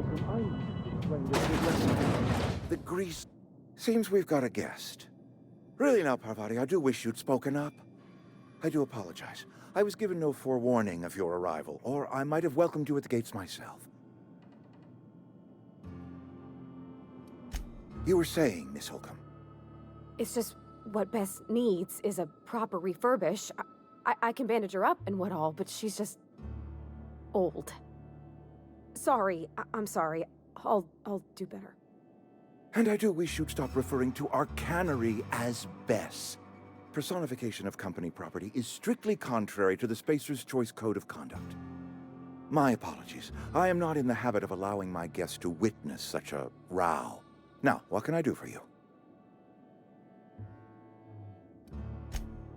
Holcomb, I explained this with lesson. The grease... Seems we've got a guest. Really now, Parvati, I do wish you'd spoken up. I do apologize. I was given no forewarning of your arrival, or I might have welcomed you at the gates myself. You were saying, Miss Holcomb. It's just what Bess needs is a proper refurbish. I can bandage her up and what all, but she's just... old. Sorry, I'm sorry. I'll do better. And I do wish you'd stop referring to our cannery as Bess. Personification of company property is strictly contrary to the Spacer's Choice Code of Conduct. My apologies. I am not in the habit of allowing my guests to witness such a row. Now, what can I do for you?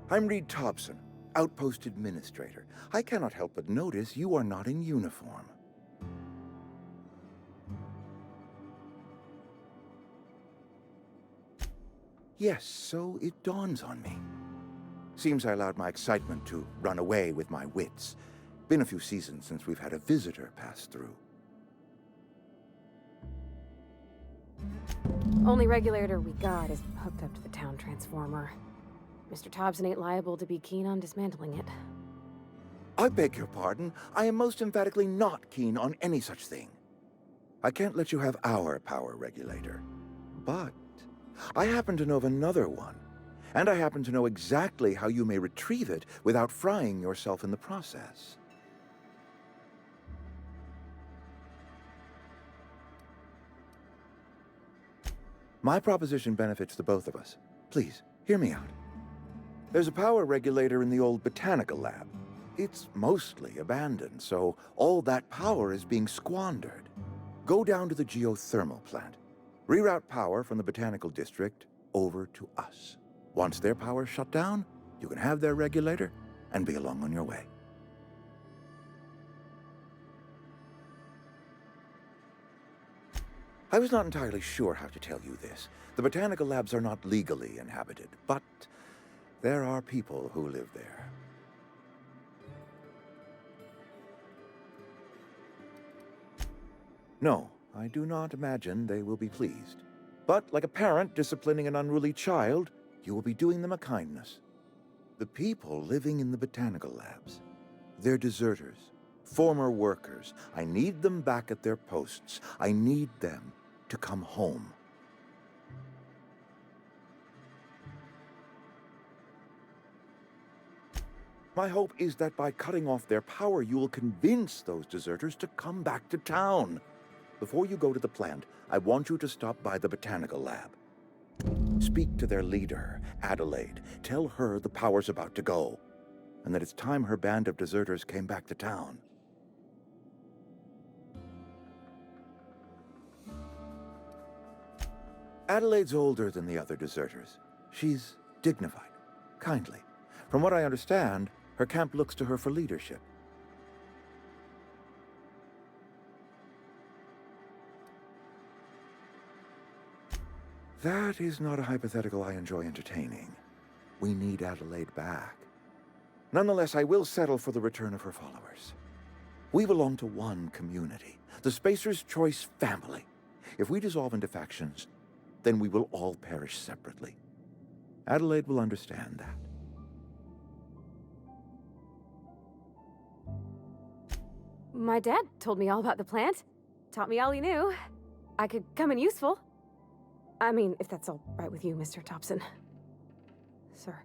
I'm Reed Thompson, Outpost Administrator. I cannot help but notice you are not in uniform. Yes, so it dawns on me. Seems I allowed my excitement to run away with my wits. Been a few seasons since we've had a visitor pass through. Only regulator we got is hooked up to the town transformer. Mr. Thompson ain't liable to be keen on dismantling it. I beg your pardon. I am most emphatically not keen on any such thing. I can't let you have our power regulator. But I happen to know of another one. And I happen to know exactly how you may retrieve it without frying yourself in the process. My proposition benefits the both of us. Please, hear me out. There's a power regulator in the old botanical lab. It's mostly abandoned, so all that power is being squandered. Go down to the geothermal plant. Reroute power from the botanical district over to us. Once their power's shut down, you can have their regulator and be along on your way. I was not entirely sure how to tell you this. The botanical labs are not legally inhabited, but there are people who live there. No, I do not imagine they will be pleased. But like a parent disciplining an unruly child, you will be doing them a kindness. The people living in the botanical labs, they're deserters, former workers. I need them back at their posts. I need them to come home. My hope is that by cutting off their power, you will convince those deserters to come back to town. Before you go to the plant, I want you to stop by the botanical lab. Speak to their leader, Adelaide. Tell her the power's about to go, and that it's time her band of deserters came back to town. Adelaide's older than the other deserters. She's dignified, kindly. From what I understand, her camp looks to her for leadership. That is not a hypothetical I enjoy entertaining. We need Adelaide back. Nonetheless, I will settle for the return of her followers. We belong to one community, the Spacer's Choice family. If we dissolve into factions, then we will all perish separately. Adelaide will understand that. My dad told me all about the plant. Taught me all he knew. I could come in useful. I mean, if that's all right with you, Mr. Thompson. Sir.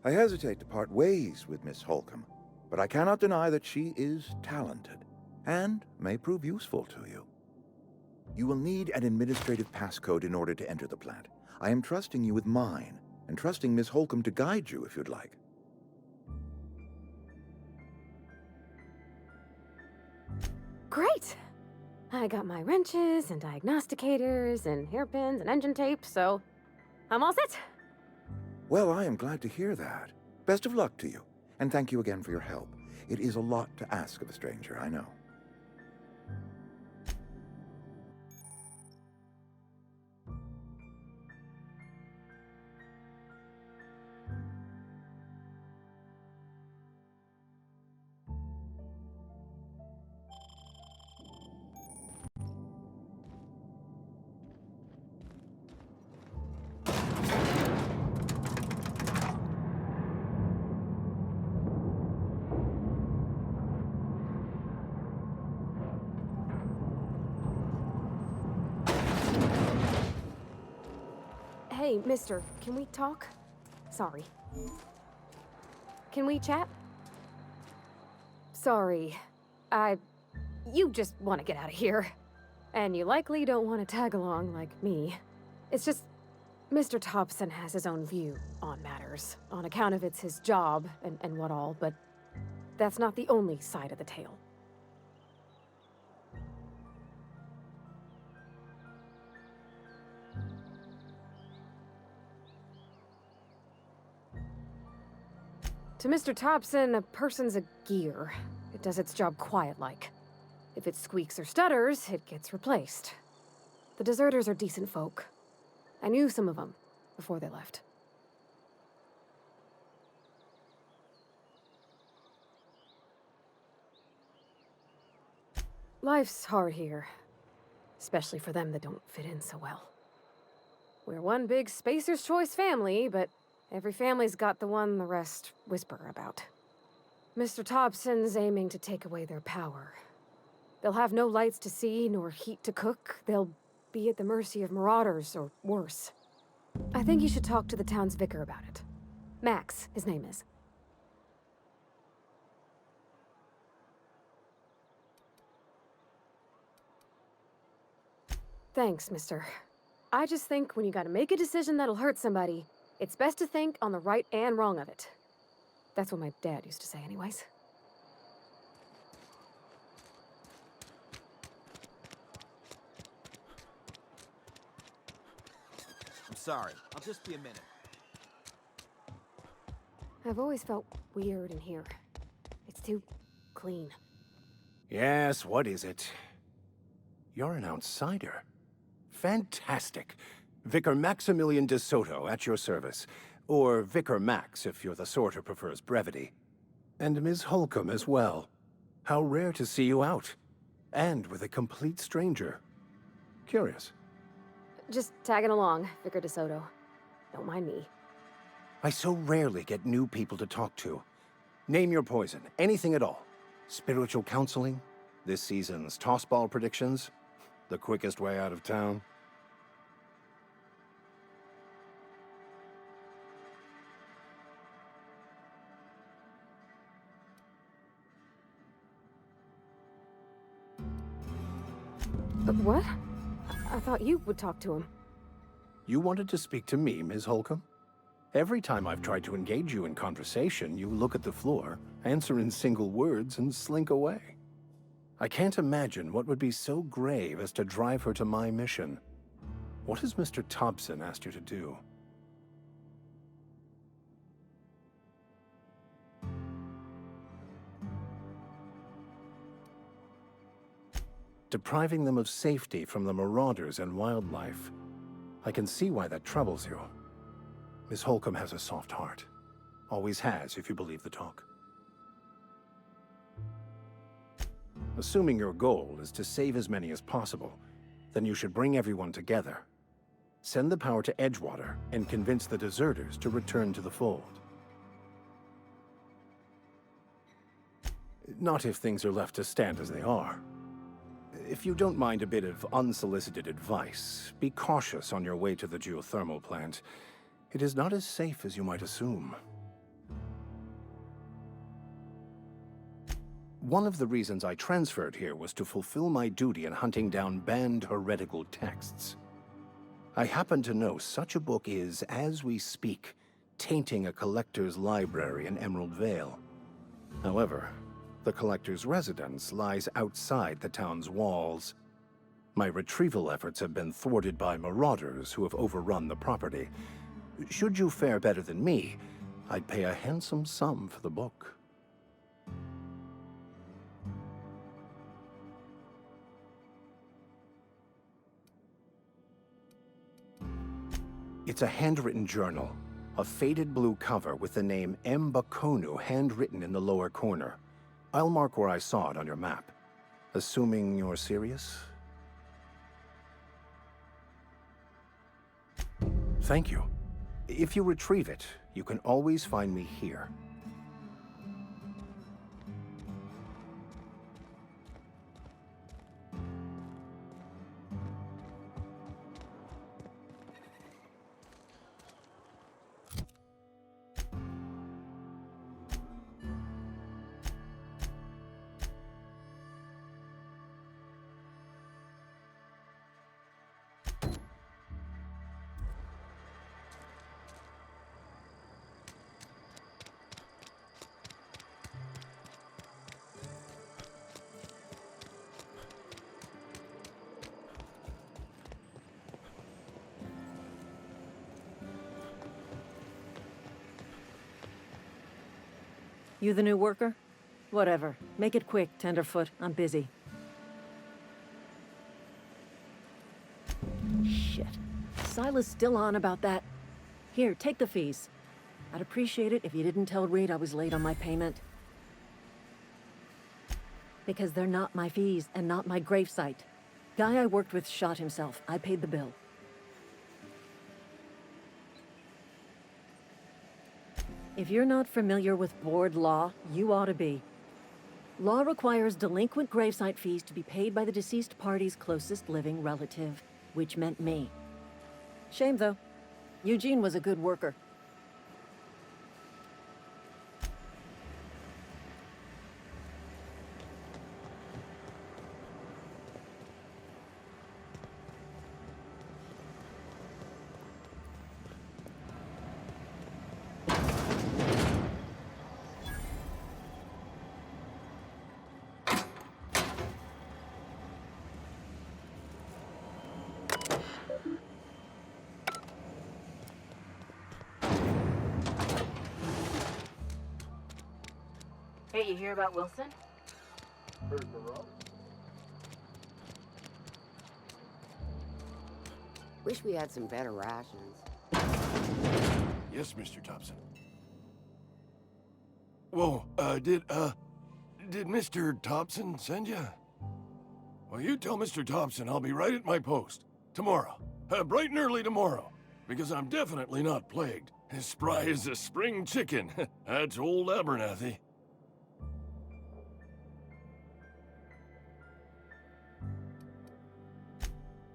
I hesitate to part ways with Miss Holcomb, but I cannot deny that she is talented, and may prove useful to you. You will need an administrative passcode in order to enter the plant. I am trusting you with mine, and trusting Miss Holcomb to guide you if you'd like. Great! I got my wrenches and diagnosticators and hairpins and engine tape, so I'm all set. Well, I am glad to hear that. Best of luck to you, and thank you again for your help. It is a lot to ask of a stranger, I know. Hey, mister, can we talk? Sorry. Can we chat? Sorry. You just want to get out of here. And you likely don't want to tag along like me. It's just, Mr. Thompson has his own view on matters, on account of it's his job and what all, but that's not the only side of the tale. To Mr. Thompson, a person's a gear. It does its job quiet-like. If it squeaks or stutters, it gets replaced. The deserters are decent folk. I knew some of them before they left. Life's hard here, especially for them that don't fit in so well. We're one big Spacer's Choice family, but every family's got the one the rest whisper about. Mr. Thompson's aiming to take away their power. They'll have no lights to see, nor heat to cook. They'll be at the mercy of marauders, or worse. I think you should talk to the town's vicar about it. Max, his name is. Thanks, mister. I just think when you gotta make a decision that'll hurt somebody, it's best to think on the right and wrong of it. That's what my dad used to say anyways. I'm sorry. I'll just be a minute. I've always felt weird in here. It's too clean. Yes, what is it? You're an outsider. Fantastic. Vicar Maximilian de Soto at your service. Or Vicar Max if you're the sort who prefers brevity. And Ms. Holcomb as well. How rare to see you out. And with a complete stranger. Curious. Just tagging along, Vicar DeSoto. Don't mind me. I so rarely get new people to talk to. Name your poison, anything at all. Spiritual counseling? This season's tossball predictions? The quickest way out of town? What? I thought you would talk to him. You wanted to speak to me, Ms. Holcomb? Every time I've tried to engage you in conversation, you look at the floor, answer in single words, and slink away. I can't imagine what would be so grave as to drive her to my mission. What has Mr. Thompson asked you to do? Depriving them of safety from the marauders and wildlife. I can see why that troubles you. Miss Holcomb has a soft heart. Always has, if you believe the talk. Assuming your goal is to save as many as possible, then you should bring everyone together. Send the power to Edgewater and convince the deserters to return to the fold. Not if things are left to stand as they are. If you don't mind a bit of unsolicited advice, be cautious on your way to the geothermal plant. It is not as safe as you might assume. One of the reasons I transferred here was to fulfill my duty in hunting down banned heretical texts. I happen to know such a book is, as we speak, tainting a collector's library in Emerald Vale. However, the collector's residence lies outside the town's walls. My retrieval efforts have been thwarted by marauders who have overrun the property. Should you fare better than me, I'd pay a handsome sum for the book. It's a handwritten journal, a faded blue cover with the name M. Bakonu handwritten in the lower corner. I'll mark where I saw it on your map. Assuming you're serious? Thank you. If you retrieve it, you can always find me here. You the new worker? Whatever. Make it quick, Tenderfoot. I'm busy. Shit. Silas still on about that. Here, take the fees. I'd appreciate it if you didn't tell Reed I was late on my payment. Because they're not my fees and not my gravesite. Guy I worked with shot himself. I paid the bill. If you're not familiar with board law, you ought to be. Law requires delinquent gravesite fees to be paid by the deceased party's closest living relative, which meant me. Shame, though. Eugene was a good worker. Hey, you hear about Wilson? Wish we had some better rations. Yes, Mr. Thompson. Whoa, did Mr. Thompson send you? Well, you tell Mr. Thompson I'll be right at my post. Tomorrow. Bright and early tomorrow. Because I'm definitely not plagued. As spry as a spring chicken. That's old Abernathy.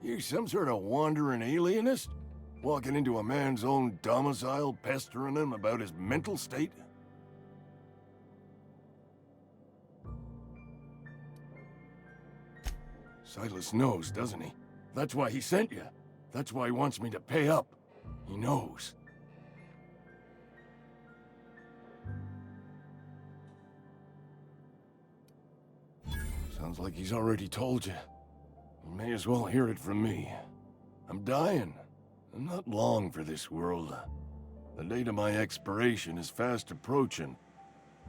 You some sort of wandering alienist? Walking into a man's own domicile, pestering him about his mental state? Silas knows, doesn't he? That's why he sent you. That's why he wants me to pay up. He knows. Sounds like he's already told you. You may as well hear it from me. I'm dying. I'm not long for this world. The date of my expiration is fast approaching,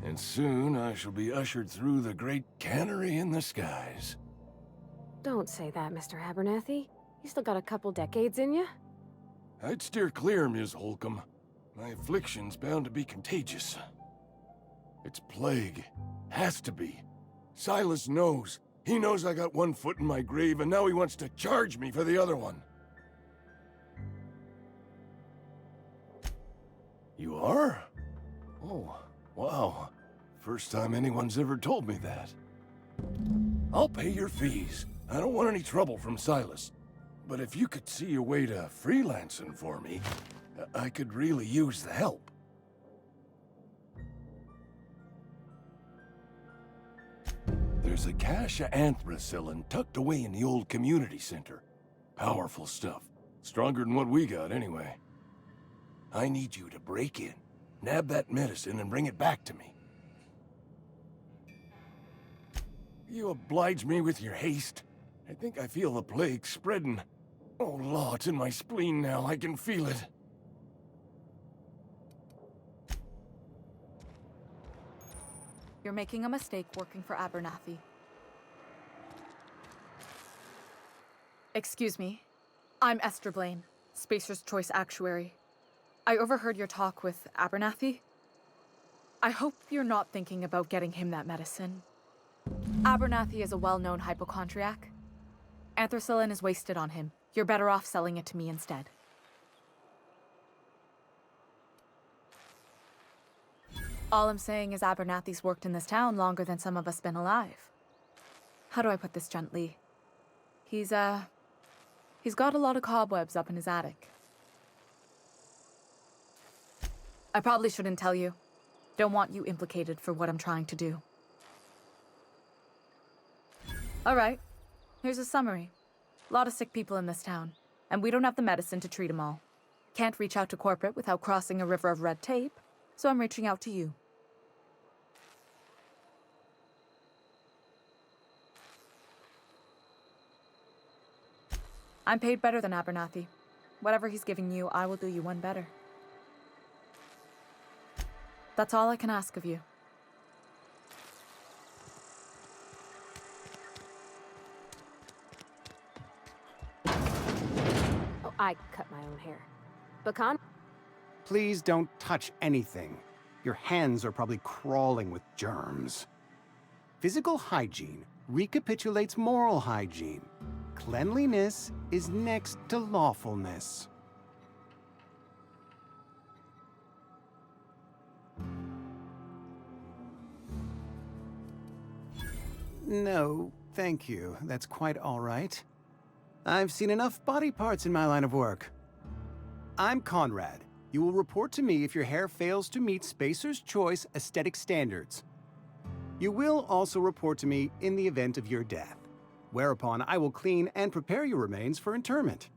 and soon I shall be ushered through the great cannery in the skies. Don't say that, Mr. Abernathy. You still got a couple decades in you. I'd steer clear, Ms. Holcomb. My affliction's bound to be contagious. It's plague. Has to be. Silas knows. He knows I got one foot in my grave, and now he wants to charge me for the other one. You are? Oh, wow. First time anyone's ever told me that. I'll pay your fees. I don't want any trouble from Silas. But if you could see a way to freelancing for me, I could really use the help. There's a cache of anthracillin tucked away in the old community center. Powerful stuff. Stronger than what we got, anyway. I need you to break in, nab that medicine, and bring it back to me. You oblige me with your haste. I think I feel the plague spreading. Oh, Law, it's in my spleen now. I can feel it. You're making a mistake working for Abernathy. Excuse me. I'm Esther Blaine, Spacer's Choice Actuary. I overheard your talk with Abernathy. I hope you're not thinking about getting him that medicine. Abernathy is a well-known hypochondriac. Anthracillin is wasted on him. You're better off selling it to me instead. All I'm saying is Abernathy's worked in this town longer than some of us been alive. How do I put this gently? He's got a lot of cobwebs up in his attic. I probably shouldn't tell you. Don't want you implicated for what I'm trying to do. All right, here's a summary. A lot of sick people in this town, and we don't have the medicine to treat them all. Can't reach out to corporate without crossing a river of red tape, so I'm reaching out to you. I'm paid better than Abernathy. Whatever he's giving you, I will do you one better. That's all I can ask of you. I cut my own hair. But Please don't touch anything. Your hands are probably crawling with germs. Physical hygiene recapitulates moral hygiene. Cleanliness is next to lawfulness. No, thank you. That's quite all right. I've seen enough body parts in my line of work. I'm Conrad. You will report to me if your hair fails to meet Spacer's Choice aesthetic standards. You will also report to me in the event of your death, whereupon I will clean and prepare your remains for interment.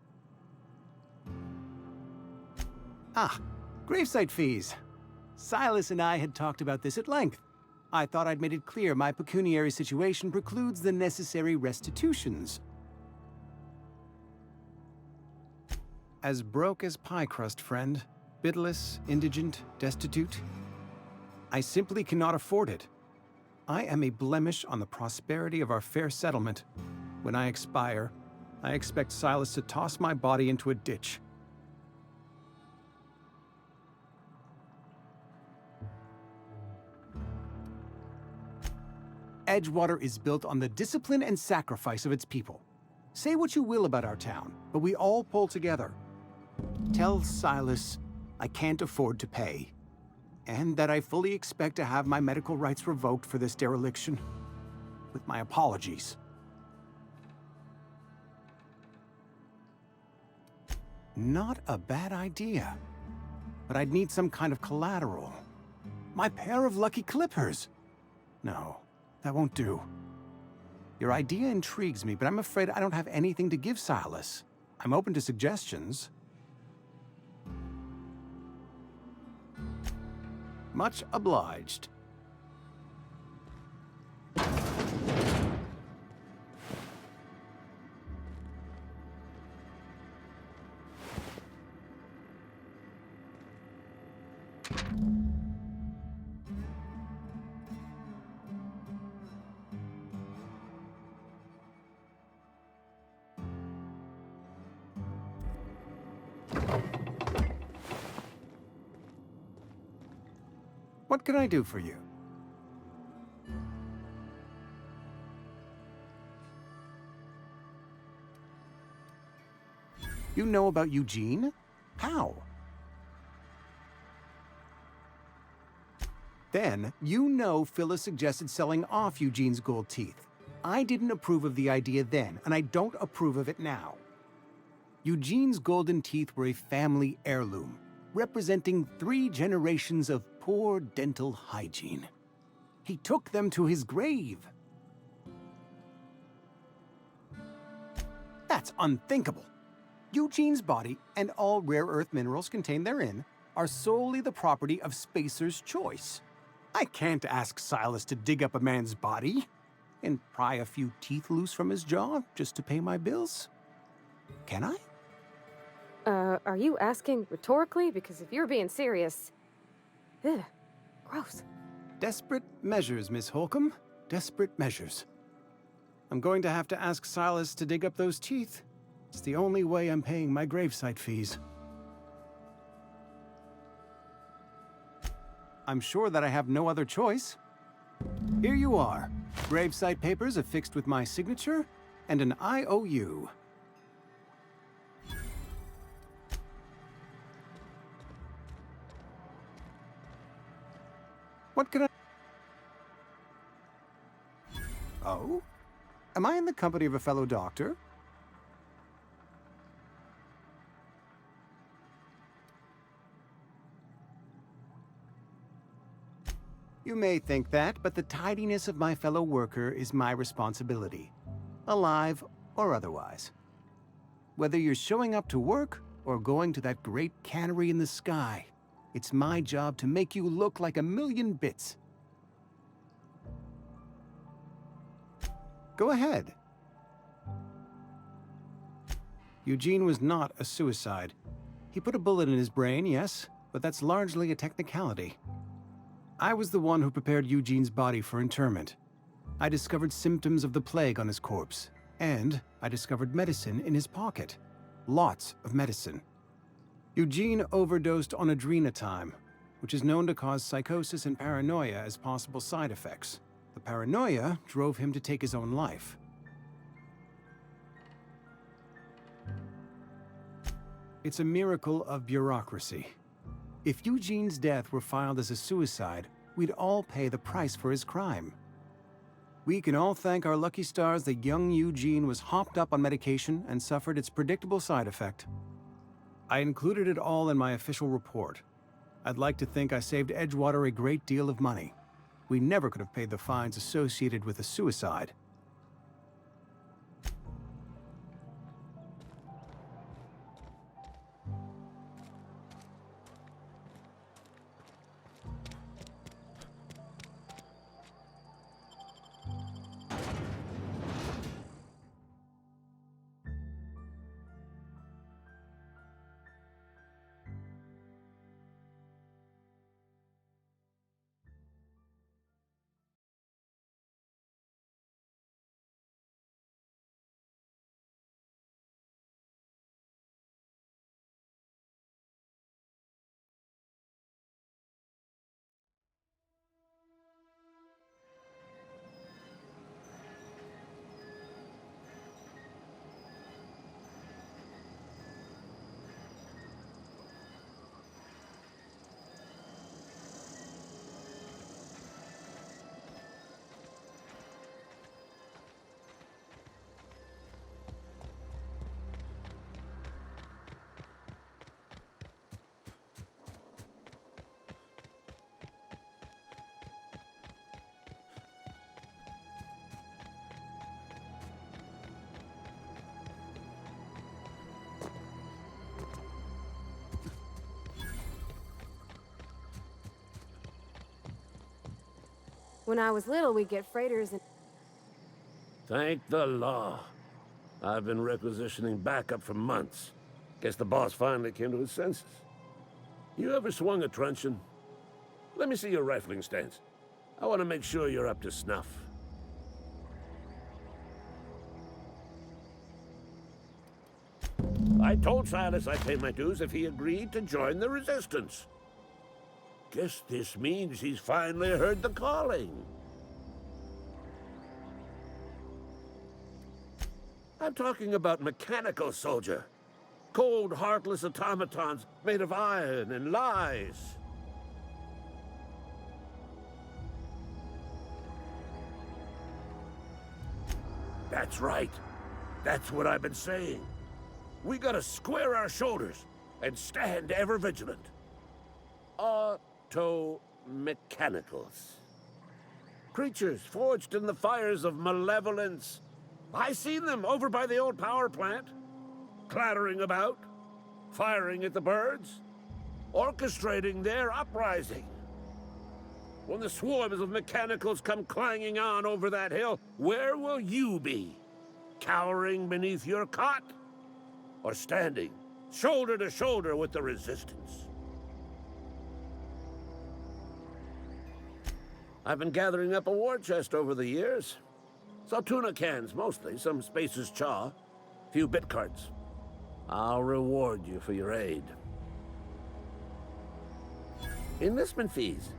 Ah, gravesite fees. Silas and I had talked about this at length. I thought I'd made it clear my pecuniary situation precludes the necessary restitutions. As broke as pie crust, friend. Bitless, indigent, destitute. I simply cannot afford it. I am a blemish on the prosperity of our fair settlement. When I expire, I expect Silas to toss my body into a ditch. Edgewater is built on the discipline and sacrifice of its people. Say what you will about our town, but we all pull together. Tell Silas I can't afford to pay, and that I fully expect to have my medical rights revoked for this dereliction. With my apologies. Not a bad idea, but I'd need some kind of collateral. My pair of lucky clippers. No, that won't do. Your idea intrigues me, but I'm afraid I don't have anything to give Silas. I'm open to suggestions. Much obliged. What can I do for you? You know about Eugene? How? Then, you know Phyllis suggested selling off Eugene's gold teeth. I didn't approve of the idea then, and I don't approve of it now. Eugene's golden teeth were a family heirloom, representing 3 generations of poor dental hygiene. He took them to his grave. That's unthinkable. Eugene's body and all rare earth minerals contained therein are solely the property of Spacer's Choice. I can't ask Silas to dig up a man's body and pry a few teeth loose from his jaw just to pay my bills. Can I? Are you asking rhetorically? Because if you're being serious... Ugh, gross. Desperate measures, Miss Holcomb. Desperate measures. I'm going to have to ask Silas to dig up those teeth. It's the only way I'm paying my gravesite fees. I'm sure that I have no other choice. Here you are. Gravesite papers affixed with my signature and an IOU. What can I... Oh? Am I in the company of a fellow doctor? You may think that, but the tidiness of my fellow worker is my responsibility, alive or otherwise. Whether you're showing up to work or going to that great cannery in the sky, it's my job to make you look like a million bits. Go ahead. Eugene was not a suicide. He put a bullet in his brain, yes, but that's largely a technicality. I was the one who prepared Eugene's body for interment. I discovered symptoms of the plague on his corpse, and I discovered medicine in his pocket. Lots of medicine. Eugene overdosed on adrenatime, which is known to cause psychosis and paranoia as possible side effects. The paranoia drove him to take his own life. It's a miracle of bureaucracy. If Eugene's death were filed as a suicide, we'd all pay the price for his crime. We can all thank our lucky stars that young Eugene was hopped up on medication and suffered its predictable side effect. I included it all in my official report. I'd like to think I saved Edgewater a great deal of money. We never could have paid the fines associated with a suicide. When I was little, we'd get freighters and... Thank the law. I've been requisitioning backup for months. Guess the boss finally came to his senses. You ever swung a truncheon? Let me see your rifling stance. I want to make sure you're up to snuff. I told Silas I'd pay my dues if he agreed to join the resistance. Guess this means he's finally heard the calling. I'm talking about mechanical soldier. Cold, heartless automatons made of iron and lies. That's right. That's what I've been saying. We gotta square our shoulders and stand ever vigilant. Auto-mechanicals. Creatures forged in the fires of malevolence. I seen them over by the old power plant, clattering about, firing at the birds, orchestrating their uprising. When the swarms of mechanicals come clanging on over that hill, where will you be? Cowering beneath your cot? Or standing, shoulder to shoulder with the resistance? I've been gathering up a war chest over the years. Saw tuna cans, mostly, some Spacer's chaw, few bit cards. I'll reward you for your aid. Enlistment fees?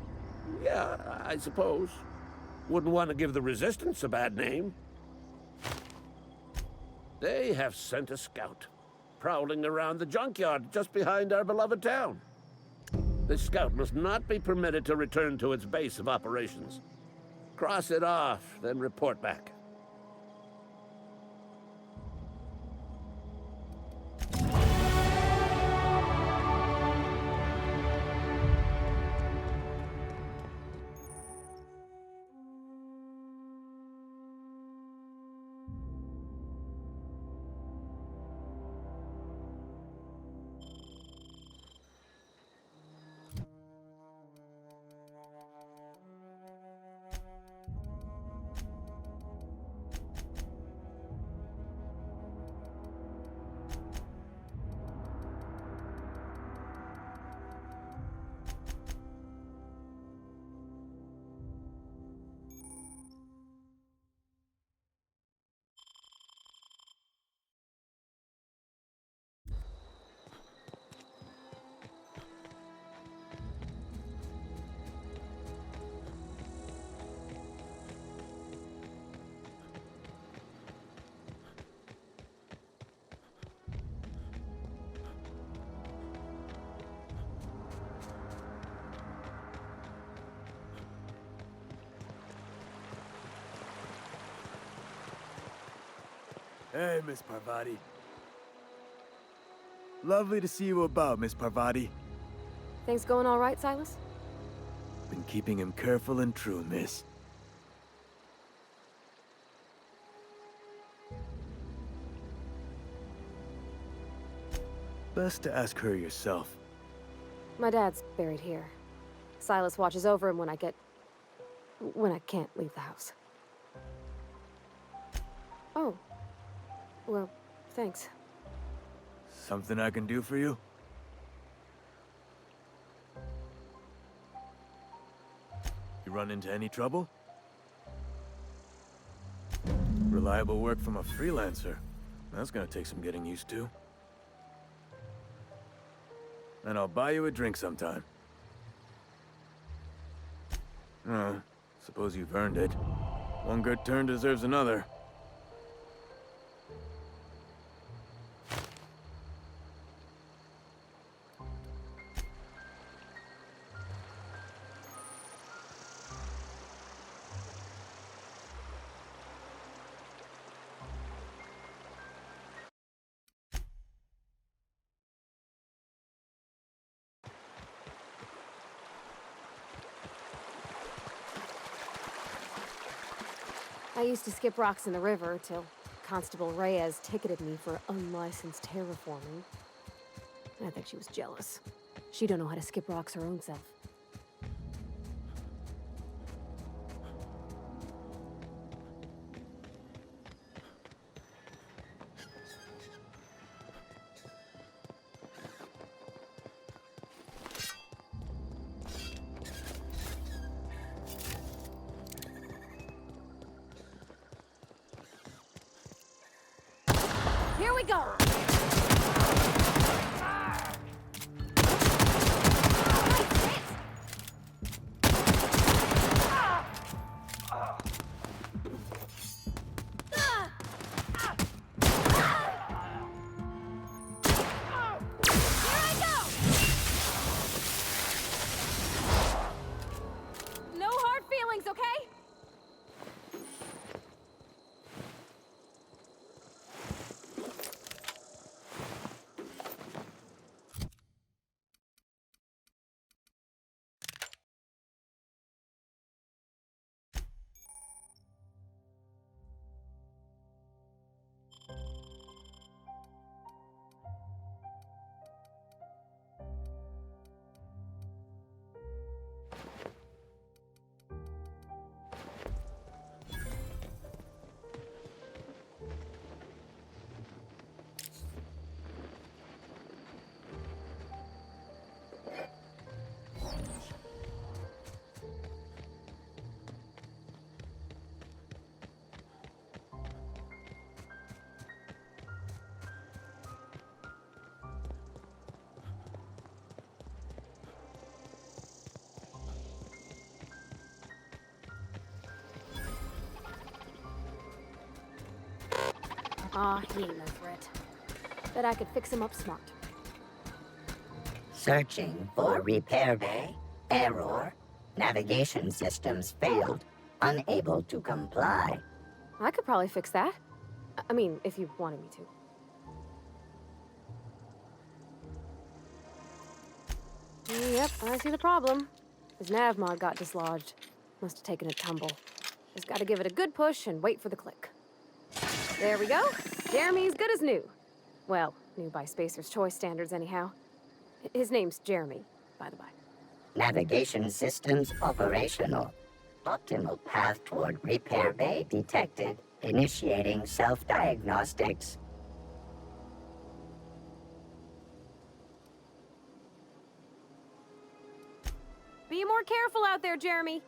Yeah, I suppose. Wouldn't want to give the Resistance a bad name. They have sent a scout, prowling around the junkyard just behind our beloved town. This scout must not be permitted to return to its base of operations. Cross it off, then report back. Hey, Miss Parvati. Lovely to see you about, Miss Parvati. Things going all right, Silas? Been keeping him careful and true, miss. Best to ask her yourself. My dad's buried here. Silas watches over him when I can't leave the house. Oh. Well, thanks. Something I can do for you? You run into any trouble? Reliable work from a freelancer. That's gonna take some getting used to. And I'll buy you a drink sometime. Oh, suppose you've earned it. One good turn deserves another. I used to skip rocks in the river till Constable Reyes ticketed me for unlicensed terraforming. I think she was jealous. She don't know how to skip rocks her own self. Here we go! No hard feelings, okay? Aw, he ain't no threat. Bet I could fix him up smart. Searching for repair bay. Error. Navigation systems failed. Unable to comply. I could probably fix that. I mean, if you wanted me to. Yep, I see the problem. His nav mod got dislodged. Must have taken a tumble. Just gotta give it a good push and wait for the click. There we go. Jeremy's good as new. Well, new by Spacer's Choice standards anyhow. His name's Jeremy, by the by. Navigation systems operational. Optimal path toward repair bay detected. Initiating self-diagnostics. Be more careful out there, Jeremy.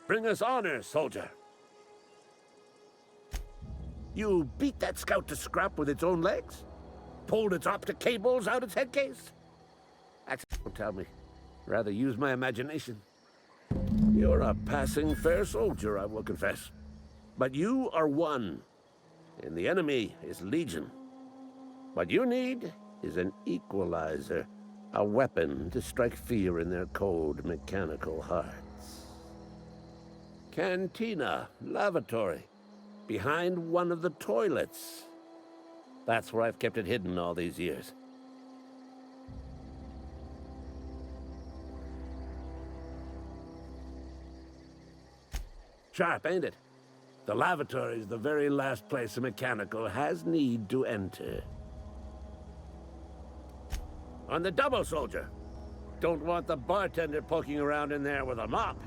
Bring us honor, soldier. You beat that scout to scrap with its own legs? Pulled its optic cables out its head case? Actually, don't tell me. Rather use my imagination. You're a passing fair soldier, I will confess. But you are one, and the enemy is legion. What you need is an equalizer, a weapon to strike fear in their cold, mechanical hearts. Cantina, lavatory, behind one of the toilets. That's where I've kept it hidden all these years. Sharp, ain't it? The lavatory is the very last place a mechanical has need to enter. On the double, soldier. Don't want the bartender poking around in there with a mop.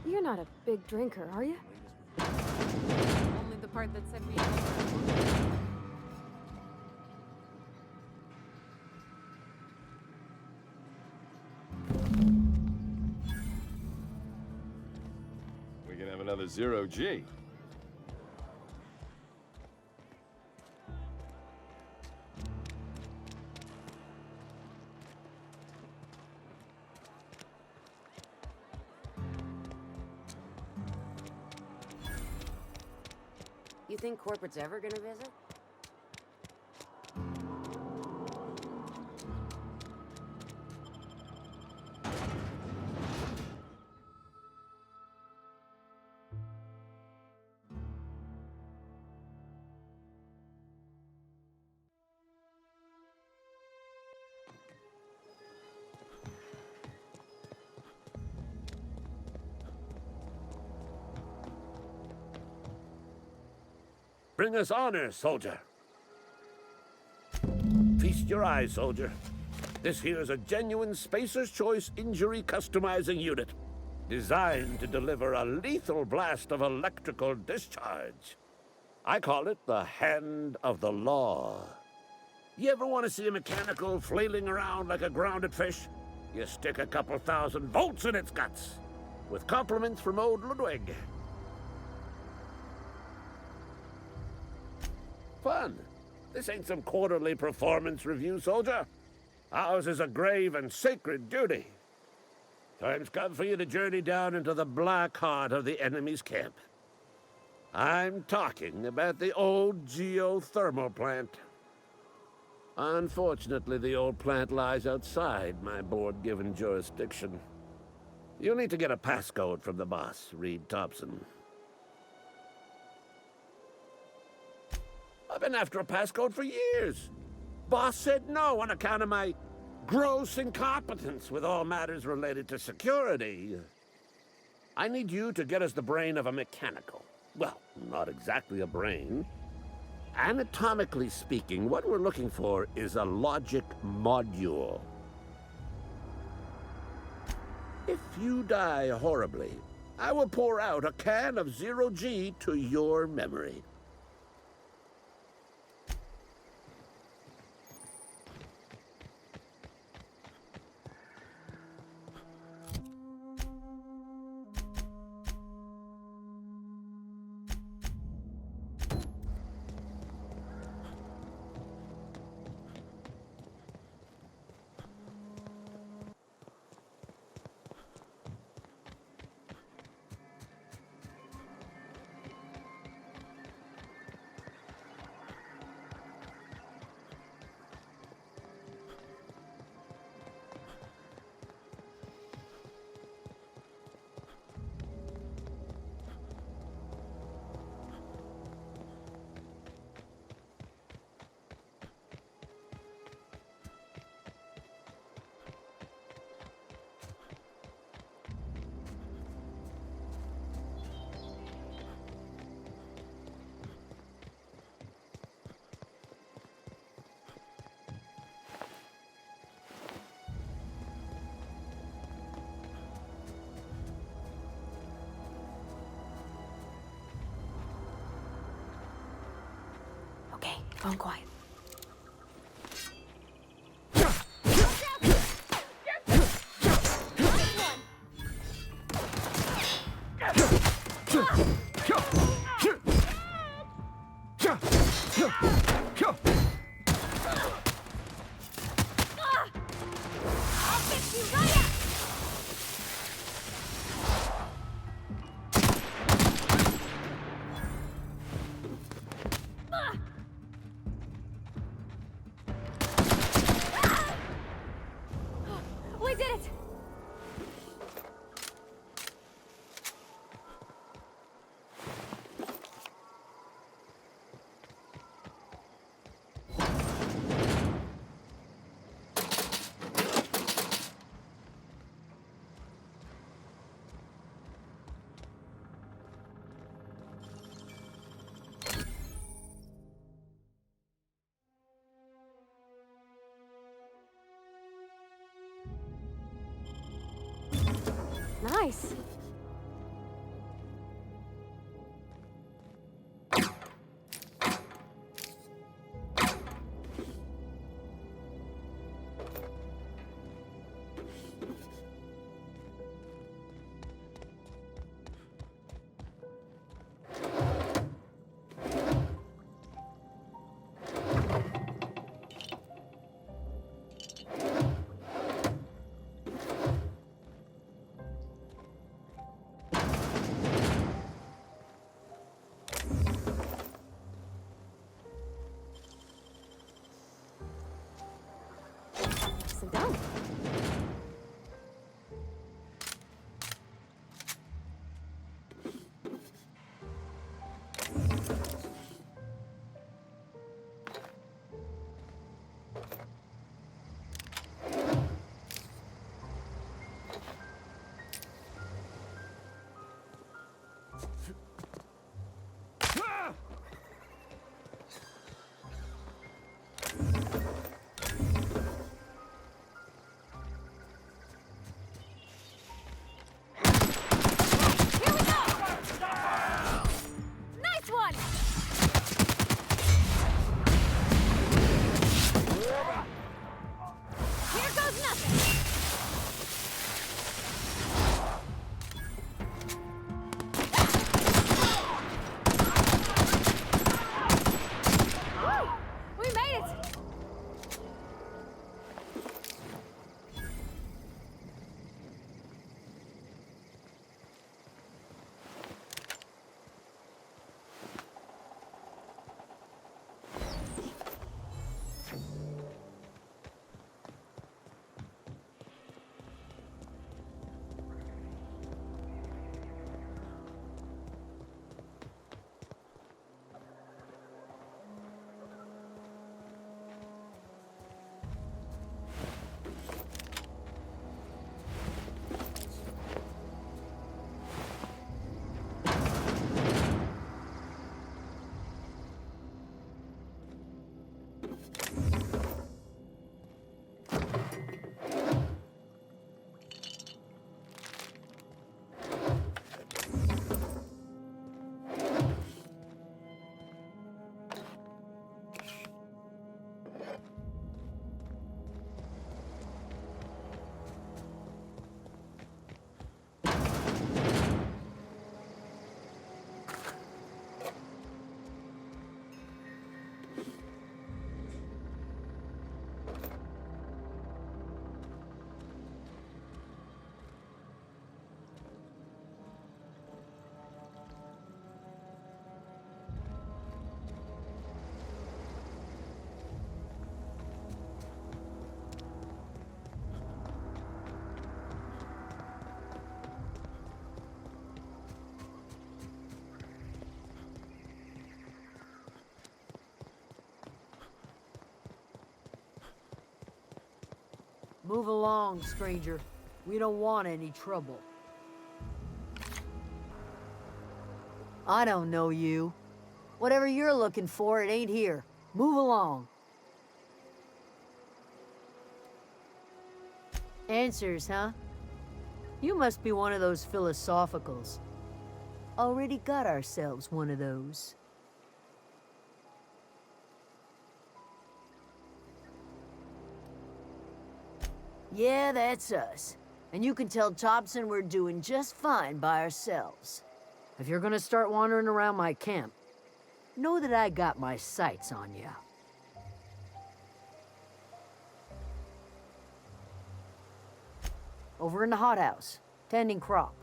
You're not a big drinker, are you? Only the part that said we... We can have another 0G. You think corporate's ever gonna visit? Bring us honor, soldier. Feast your eyes, soldier. This here's a genuine Spacer's Choice injury customizing unit, designed to deliver a lethal blast of electrical discharge. I call it the Hand of the Law. You ever want to see a mechanical flailing around like a grounded fish? You stick a couple thousand volts in its guts. With compliments from old Ludwig. Fun. This ain't some quarterly performance review, soldier. Ours is a grave and sacred duty. Time's come for you to journey down into the black heart of the enemy's camp. I'm talking about the old geothermal plant. Unfortunately, the old plant lies outside my board-given jurisdiction. You'll need to get a passcode from the boss, Reed Thompson. I've been after a passcode for years. Boss said no on account of my gross incompetence with all matters related to security. I need you to get us the brain of a mechanical. Well, not exactly a brain. Anatomically speaking, what we're looking for is a logic module. If you die horribly, I will pour out a can of 0G to your memory. Phone quiet. We did it! Nice. Sit down. Nice one! Here goes nothing! Woo! We made it! Move along, stranger. We don't want any trouble. I don't know you. Whatever you're looking for, it ain't here. Move along. Answers, huh? You must be one of those philosophicals. Already got ourselves one of those. Yeah, that's us. And you can tell Thompson we're doing just fine by ourselves. If you're gonna start wandering around my camp, know that I got my sights on you. Over in the hothouse, tending crop.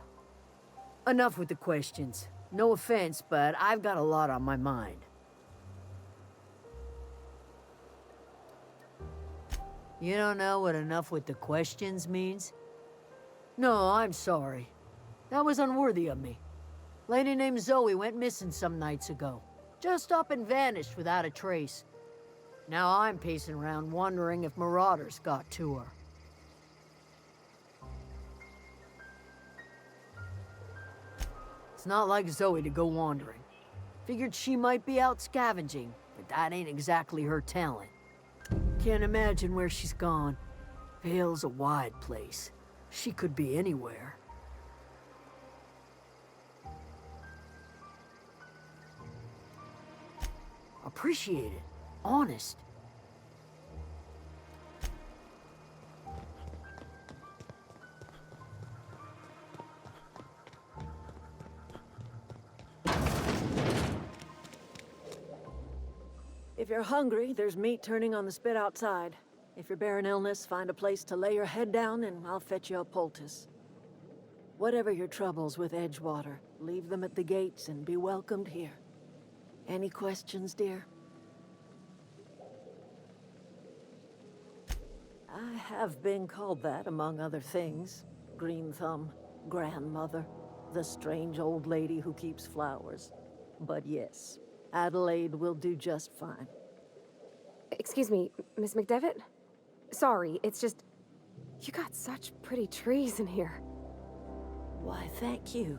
Enough with the questions. No offense, but I've got a lot on my mind. You don't know what enough with the questions means? No, I'm sorry. That was unworthy of me. Lady named Zoe went missing some nights ago. Just up and vanished without a trace. Now I'm pacing around wondering if marauders got to her. It's not like Zoe to go wandering. Figured she might be out scavenging, but that ain't exactly her talent. Can't imagine where she's gone. Vale's a wide place. She could be anywhere. Appreciate it. Honest. If you're hungry, there's meat turning on the spit outside. If you're bearing illness, find a place to lay your head down and I'll fetch you a poultice. Whatever your troubles with Edgewater, leave them at the gates and be welcomed here. Any questions, dear? I have been called that, among other things. Green Thumb, grandmother, the strange old lady who keeps flowers. But yes, Adelaide will do just fine. Excuse me, Miss McDevitt? Sorry, it's just... You got such pretty trees in here. Why, thank you.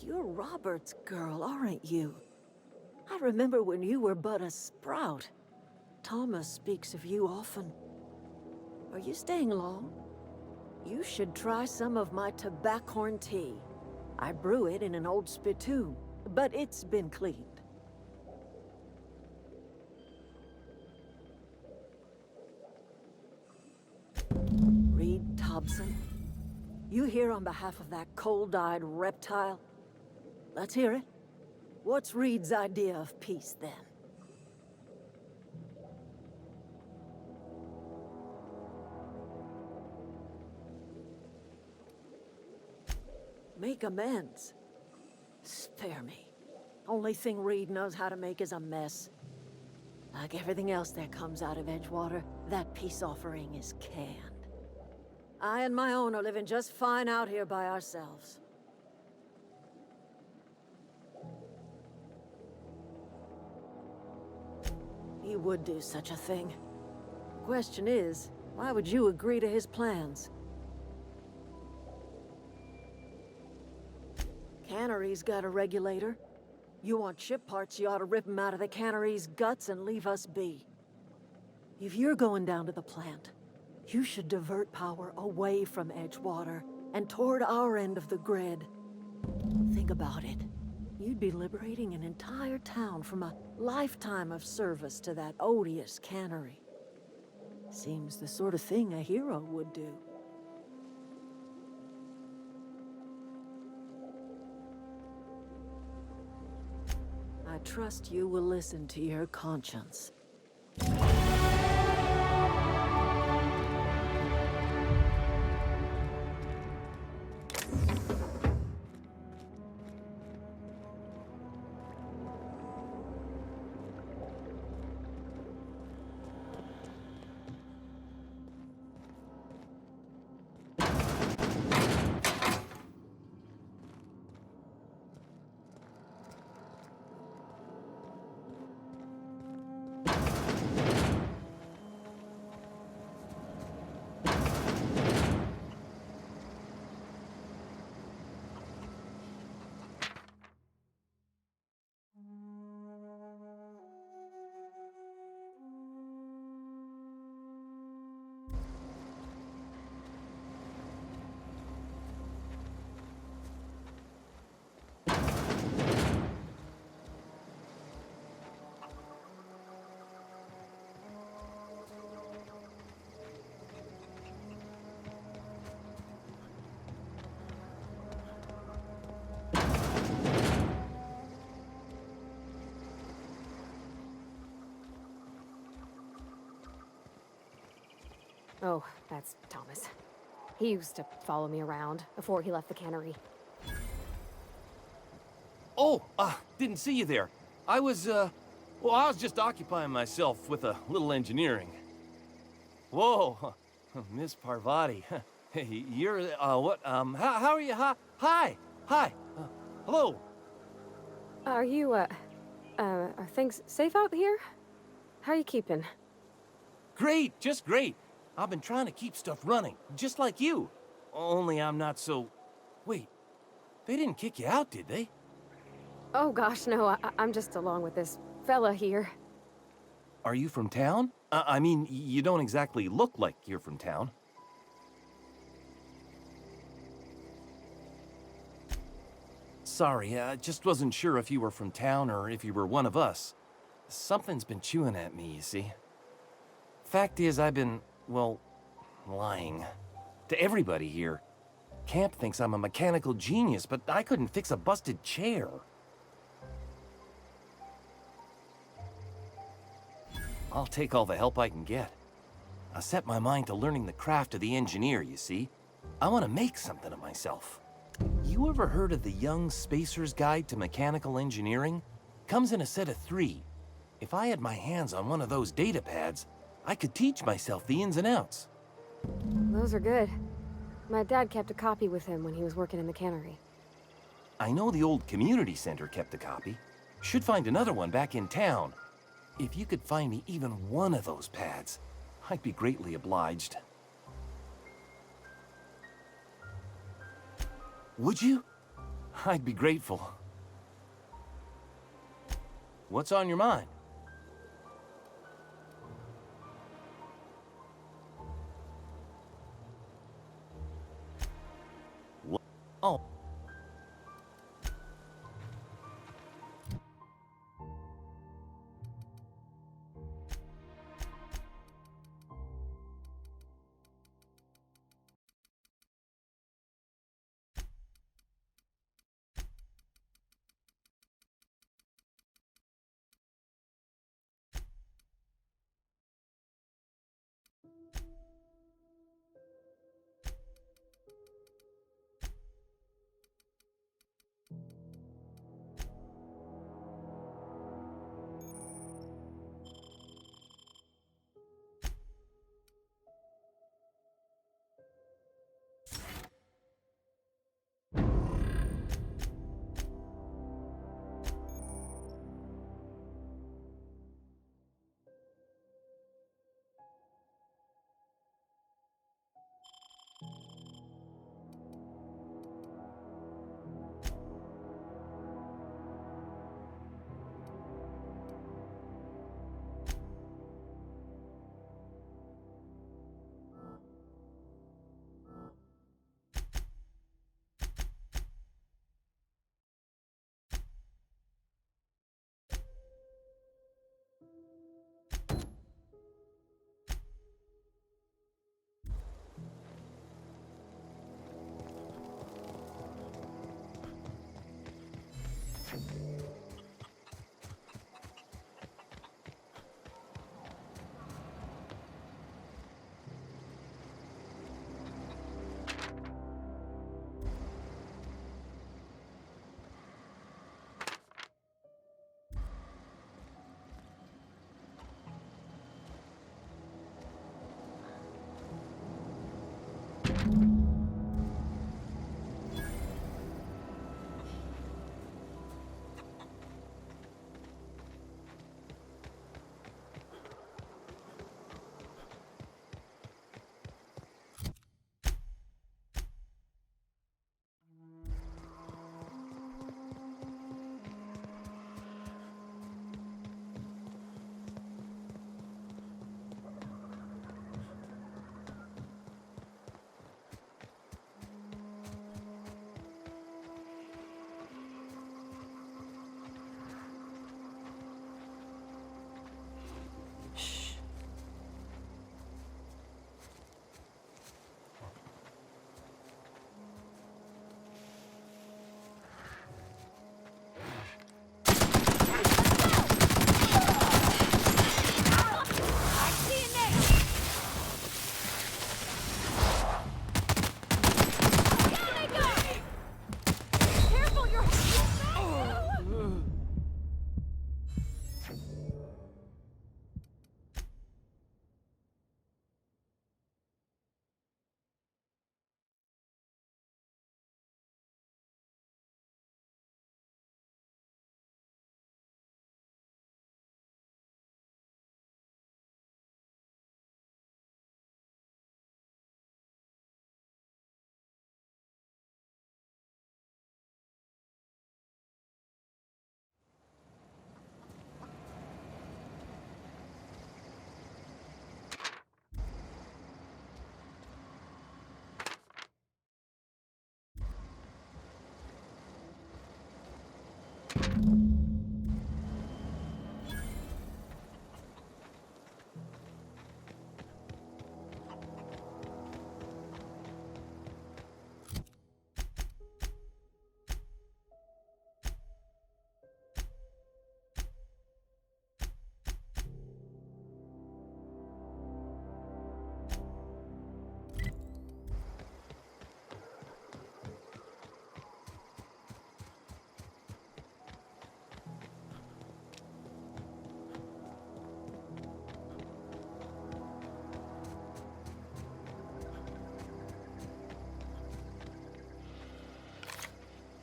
You're Robert's girl, aren't you? I remember when you were but a sprout. Thomas speaks of you often. Are you staying long? You should try some of my tobaccorn tea. I brew it in an old spittoon, but it's been cleaned. Reed Thompson, you here on behalf of that cold-eyed reptile? Let's hear it. What's Reed's idea of peace, then? Make amends. Spare me. Only thing Reed knows how to make is a mess. Like everything else that comes out of Edgewater, that peace offering is canned. I and my own are living just fine out here by ourselves. He would do such a thing. The question is, why would you agree to his plans? Cannery's got a regulator. You want ship parts, you ought to rip them out of the cannery's guts and leave us be. If you're going down to the plant, you should divert power away from Edgewater and toward our end of the grid. Think about it. You'd be liberating an entire town from a lifetime of service to that odious cannery. Seems the sort of thing a hero would do. I trust you will listen to your conscience. Oh, that's Thomas. He used to follow me around before he left the cannery. Oh, didn't see you there. I was just occupying myself with a little engineering. Whoa, Miss Parvati. Hey, you're, what, how are you? Hi, hello. Are you, are things safe out here? How are you keeping? Great, just great. I've been trying to keep stuff running, just like you. Only I'm not so... Wait, they didn't kick you out, did they? Oh gosh, no, I'm just along with this fella here. Are you from town? I mean, you don't exactly look like you're from town. Sorry, I just wasn't sure if you were from town or if you were one of us. Something's been chewing at me, you see. Fact is, I've been, well, lying. To everybody here. Camp thinks I'm a mechanical genius, but I couldn't fix a busted chair. I'll take all the help I can get. I set my mind to learning the craft of the engineer, you see. I want to make something of myself. You ever heard of the Young Spacer's Guide to Mechanical Engineering? Comes in a set of 3. If I had my hands on one of those data pads, I could teach myself the ins and outs. Those are good. My dad kept a copy with him when he was working in the cannery. I know the old community center kept a copy. Should find another one back in town. If you could find me even one of those pads, I'd be greatly obliged. Would you? I'd be grateful. What's on your mind? What? Oh.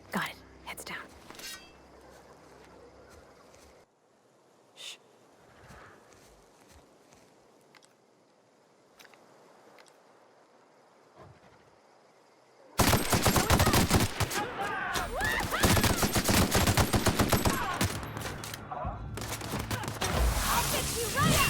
Got it. Heads down. Shh. I'll fix you right up!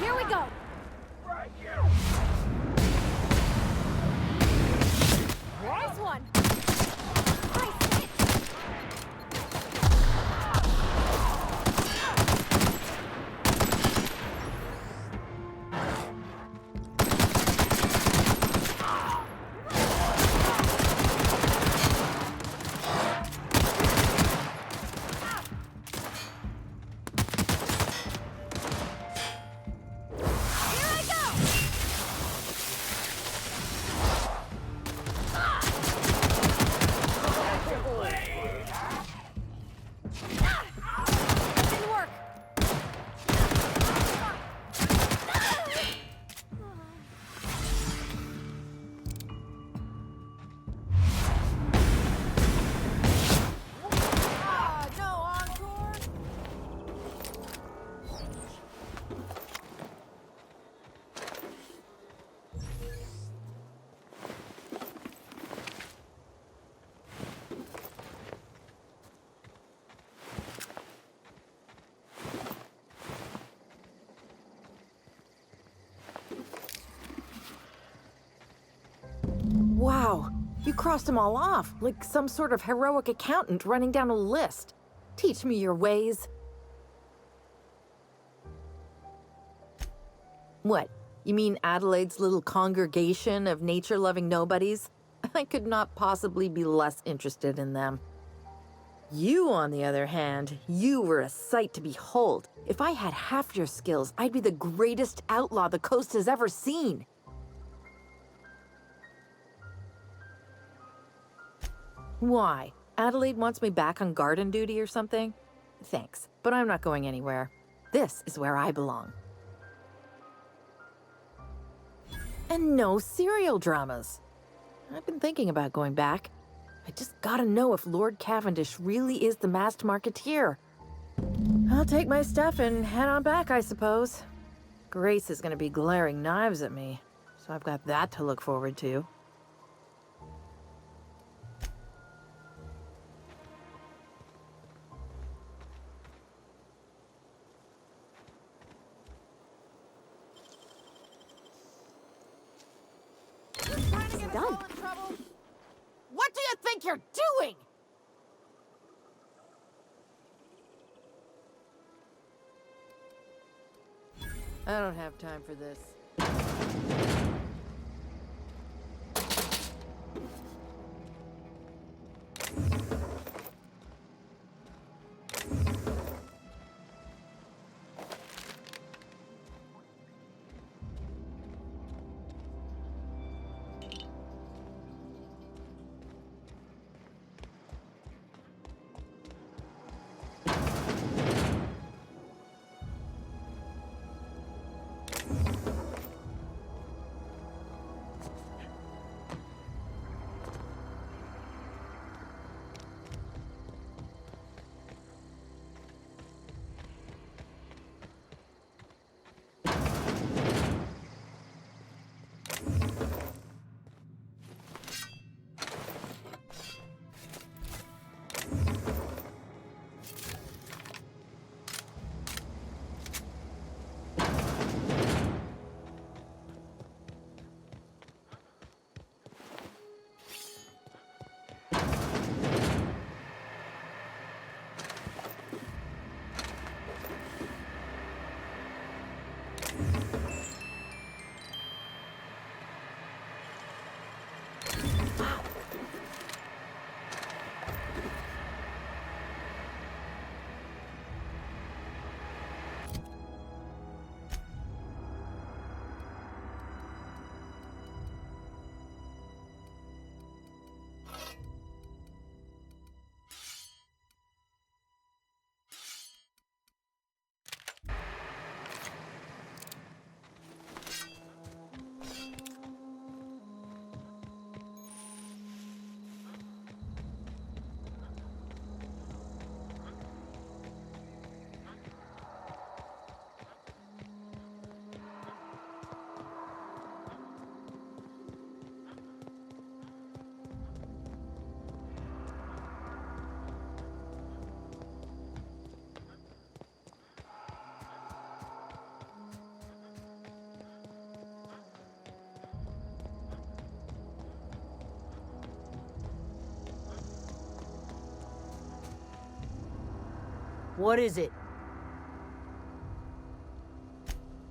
Here we go! Nice one! Nice hit! Wow, you crossed them all off, like some sort of heroic accountant running down a list. Teach me your ways. What? You mean Adelaide's little congregation of nature-loving nobodies? I could not possibly be less interested in them. You, on the other hand, you were a sight to behold. If I had half your skills, I'd be the greatest outlaw the coast has ever seen. Why? Adelaide wants me back on garden duty or something? Thanks, but I'm not going anywhere. This is where I belong. And no serial dramas. I've been thinking about going back. I just gotta know if Lord Cavendish really is the masked marketeer. I'll take my stuff and head on back, I suppose. Grace is gonna be glaring knives at me, so I've got that to look forward to. done. What do you think you're doing? I don't have time for this. What is it?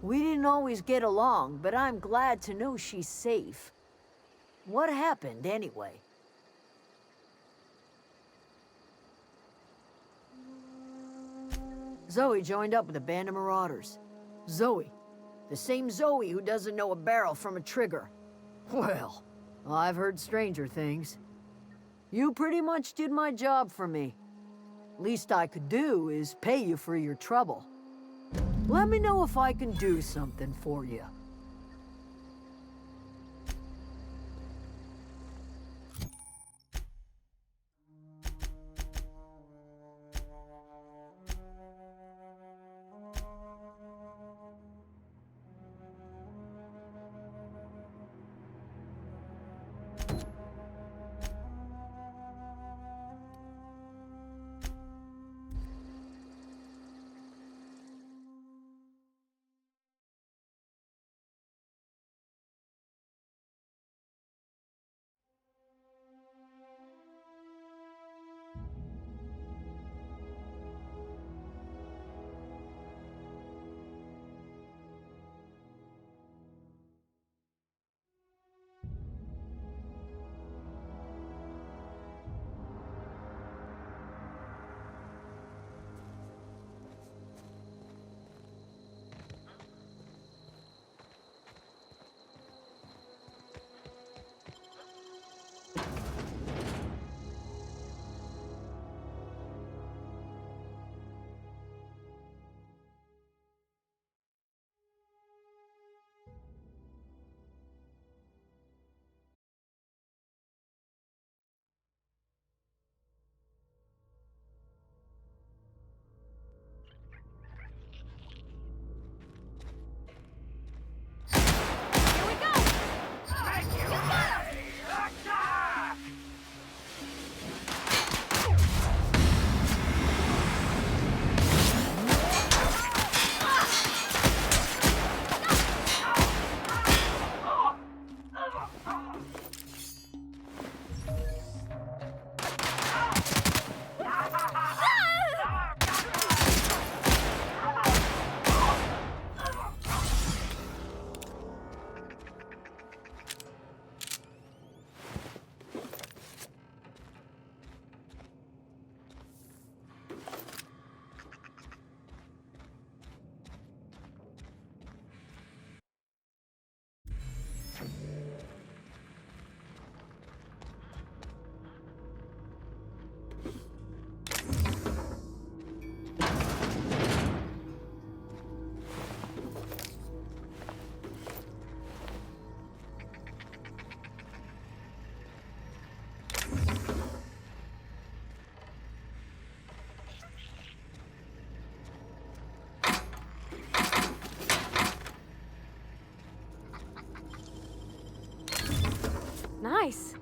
We didn't always get along, but I'm glad to know she's safe. What happened, anyway? Zoe joined up with a band of marauders. Zoe. The same Zoe who doesn't know a barrel from a trigger. Well, I've heard stranger things. You pretty much did my job for me. Least I could do is pay you for your trouble. Let me know if I can do something for you. nice.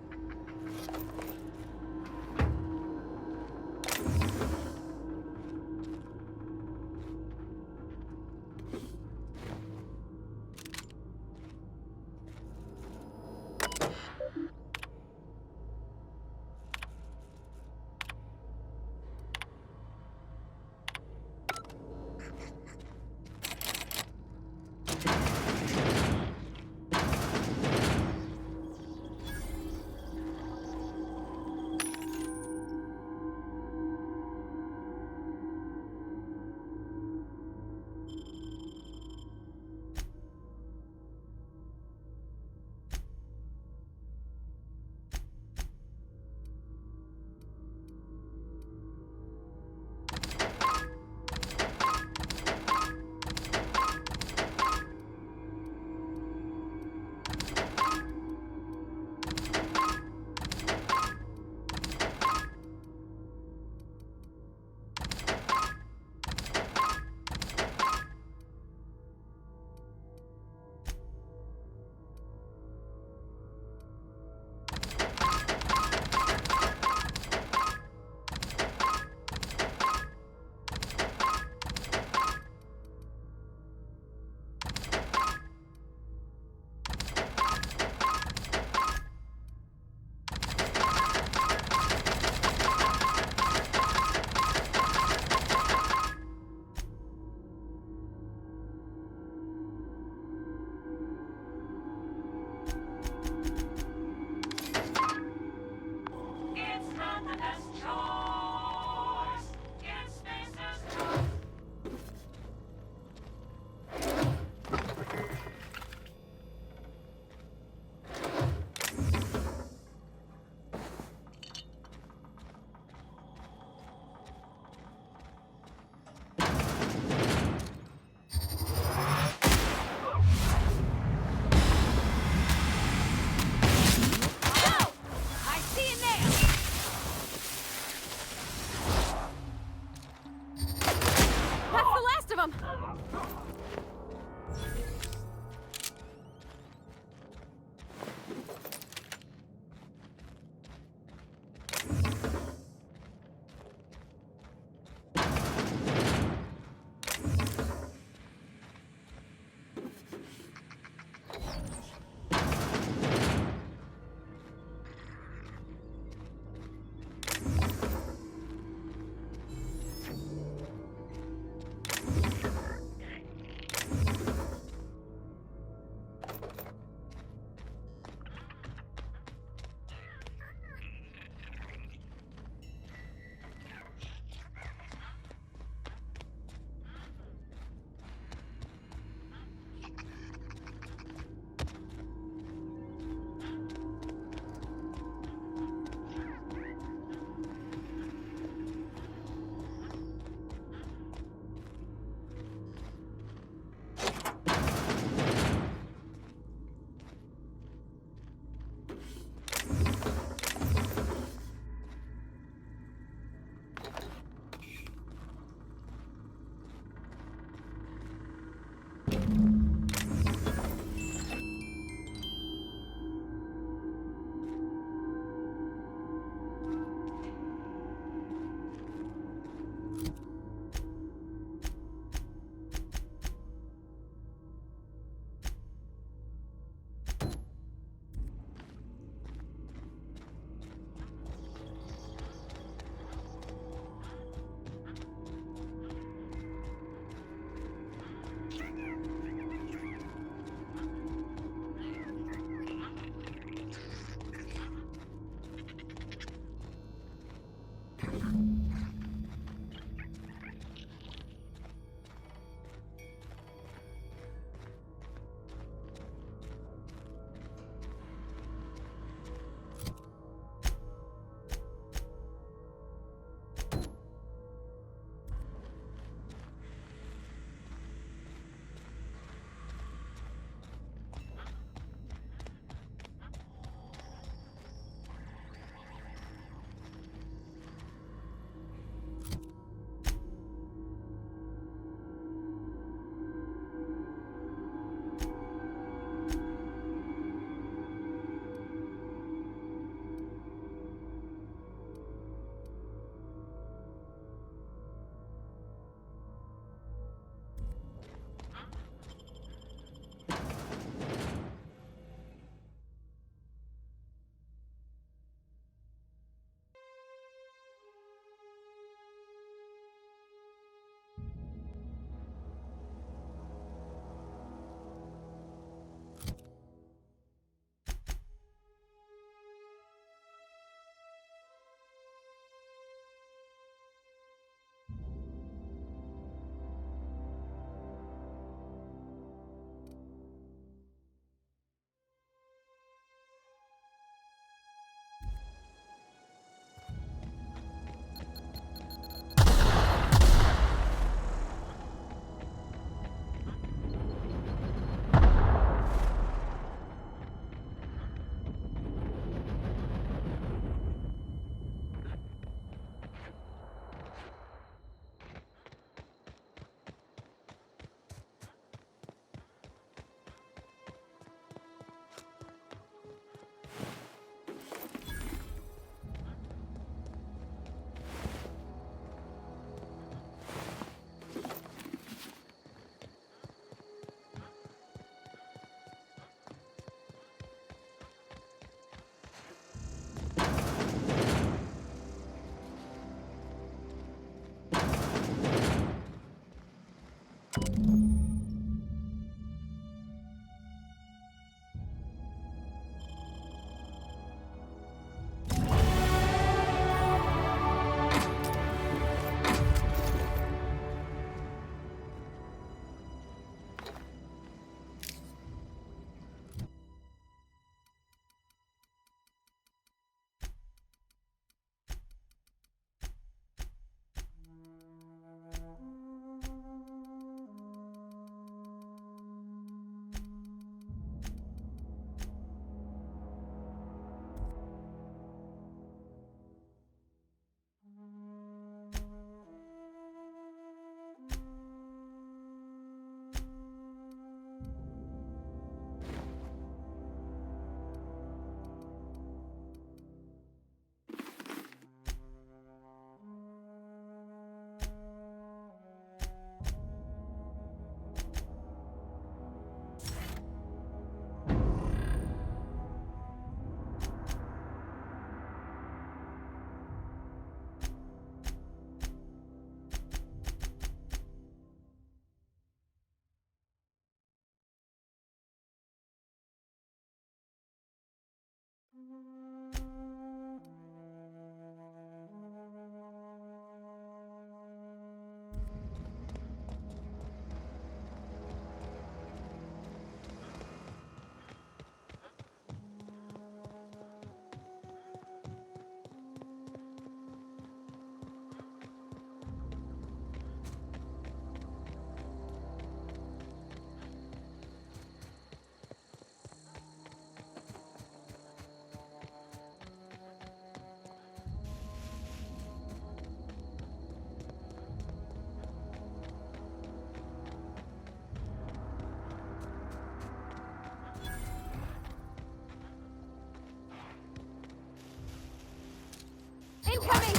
Incoming!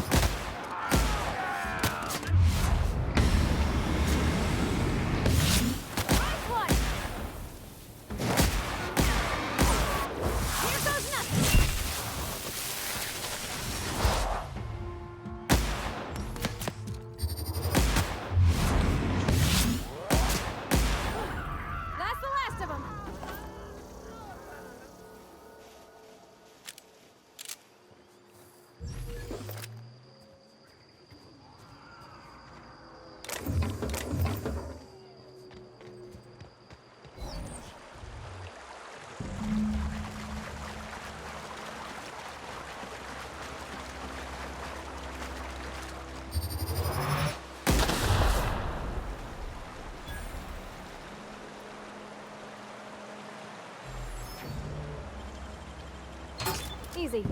Nice one! Here goes nothing! That's the last of them! Easy.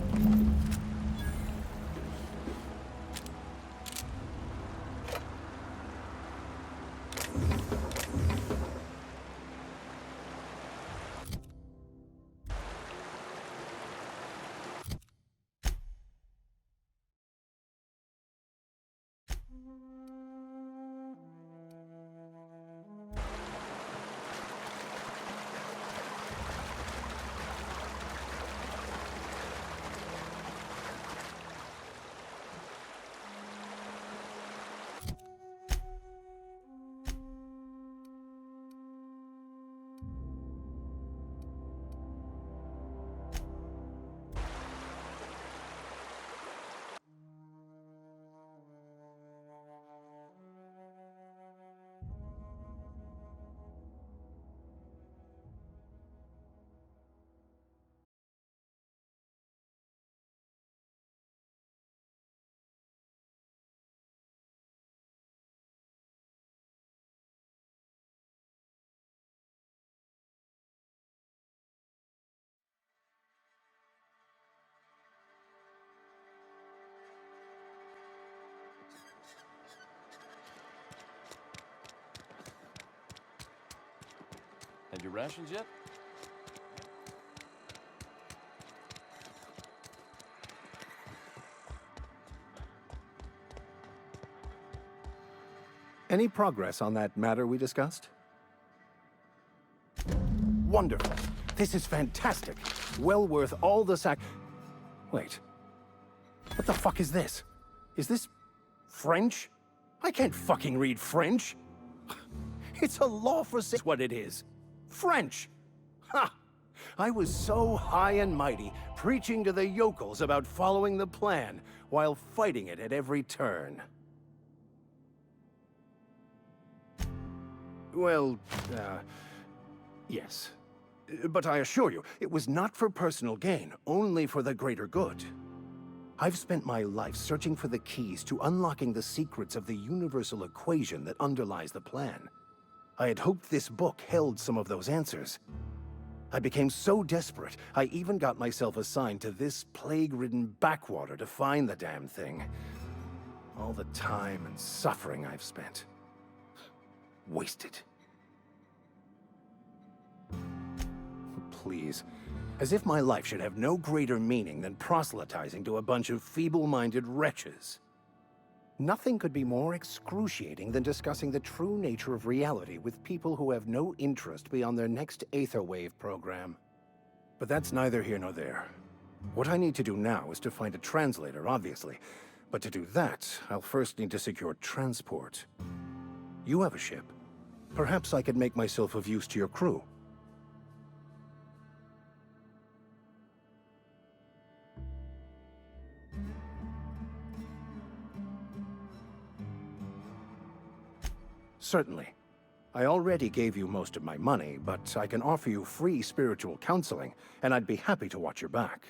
Had your rations yet? Any progress on that matter we discussed? Wonderful. This is fantastic. Well worth all the Wait. What the fuck is this? Is this French? I can't fucking read French. It's a law for what it is. French! Ha! I was so high and mighty, preaching to the yokels about following the plan, while fighting it at every turn. Well, yes. But I assure you, it was not for personal gain, only for the greater good. I've spent my life searching for the keys to unlocking the secrets of the universal equation that underlies the plan. I had hoped this book held some of those answers. I became so desperate, I even got myself assigned to this plague-ridden backwater to find the damn thing. All the time and suffering I've spent. Wasted. Please. As if my life should have no greater meaning than proselytizing to a bunch of feeble-minded wretches. Nothing could be more excruciating than discussing the true nature of reality with people who have no interest beyond their next Aetherwave program. But that's neither here nor there. What I need to do now is to find a translator, obviously. But to do that, I'll first need to secure transport. You have a ship. Perhaps I could make myself of use to your crew. Certainly. I already gave you most of my money, but I can offer you free spiritual counseling, and I'd be happy to watch your back.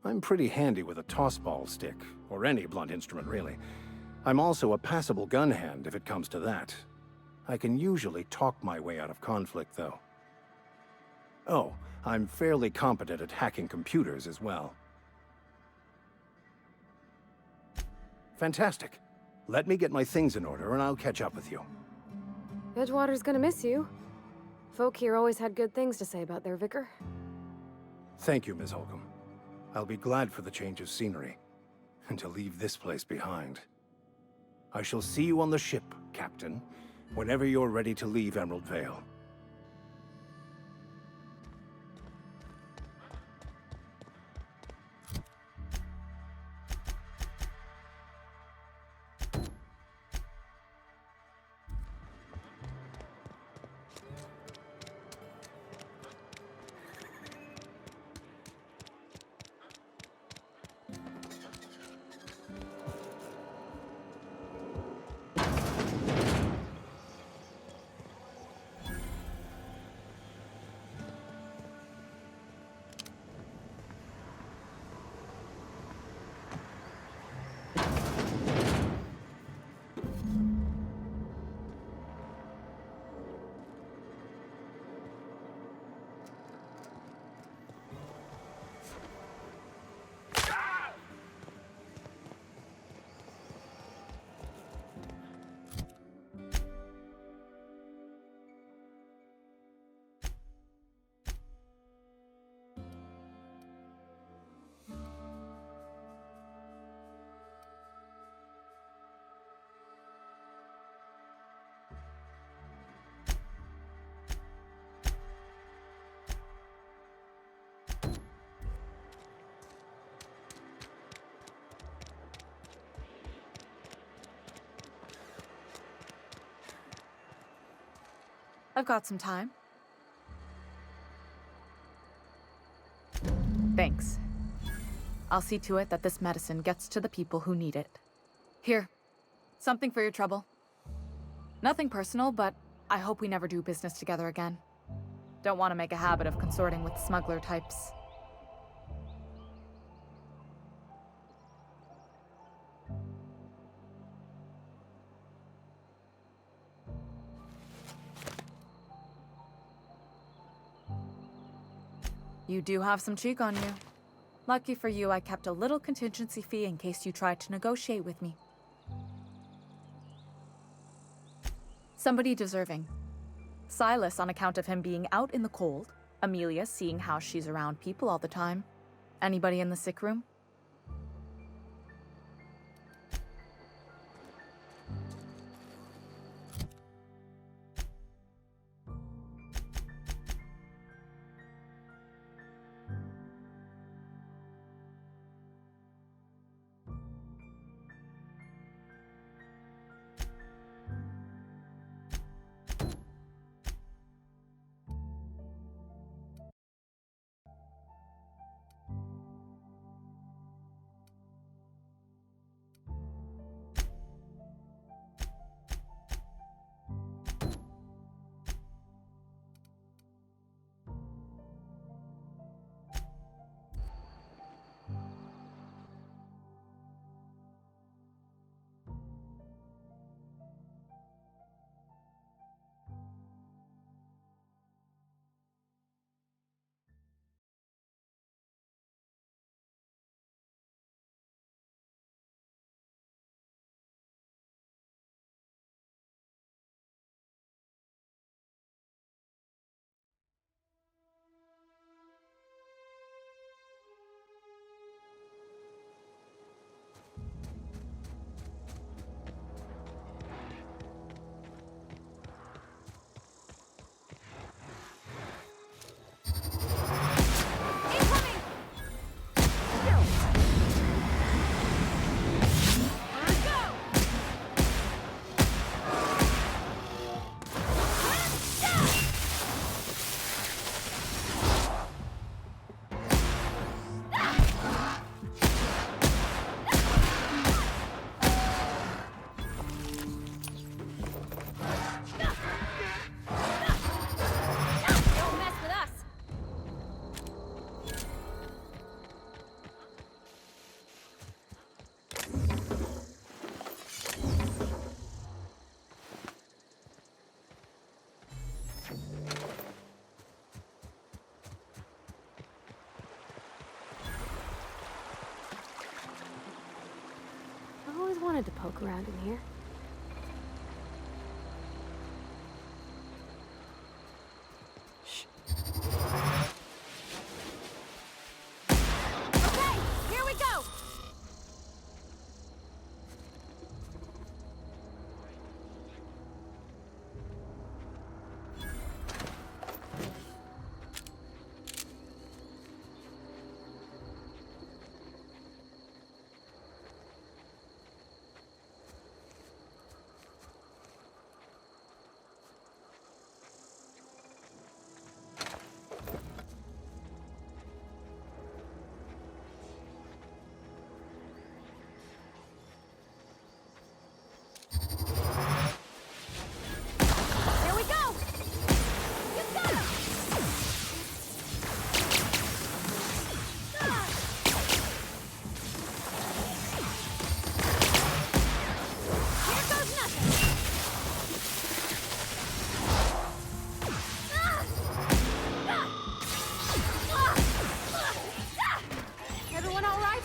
I'm pretty handy with a tossball stick, or any blunt instrument, really. I'm also a passable gun hand, if it comes to that. I can usually talk my way out of conflict, though. Oh, I'm fairly competent at hacking computers as well. Fantastic. Let me get my things in order, and I'll catch up with you. Edgewater's gonna miss you. Folk here always had good things to say about their vicar. Thank you, Ms. Holcomb. I'll be glad for the change of scenery, and to leave this place behind. I shall see you on the ship, Captain, whenever you're ready to leave Emerald Vale. I've got some time. Thanks. I'll see to it that this medicine gets to the people who need it. Here, something for your trouble. Nothing personal, but I hope we never do business together again. Don't want to make a habit of consorting with smuggler types. You do have some cheek on you. Lucky for you, I kept a little contingency fee in case you tried to negotiate with me. Somebody deserving. Silas on account of him being out in the cold. Amelia seeing how she's around people all the time. Anybody in the sick room? wanted to poke around in here. Okay, here we go! Here we go! You got him! Ah! Here goes nothing! Ah! Ah! Ah! Ah! Everyone all right?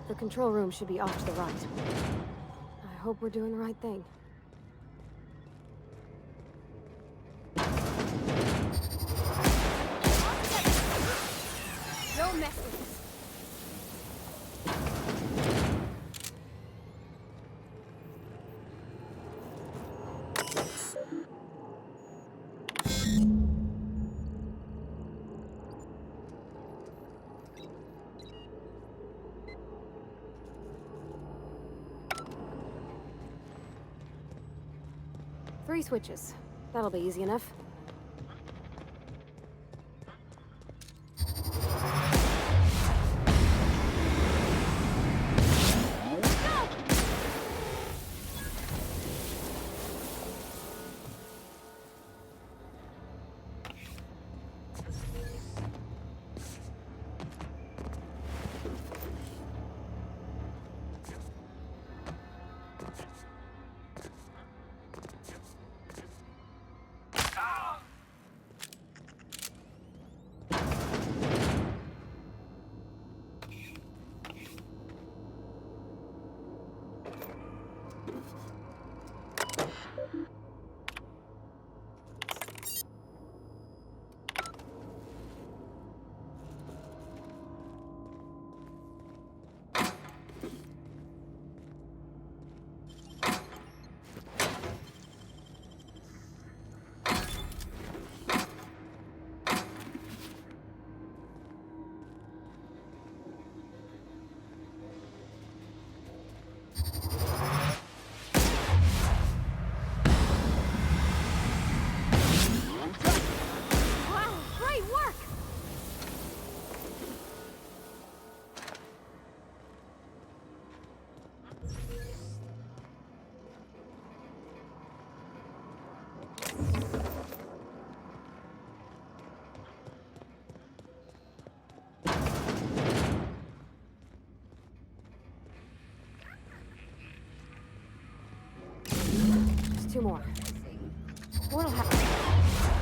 The control room should be off to the right. I hope we're doing the right thing. No mess with this. Three switches. That'll be easy enough. Two more. What'll happen?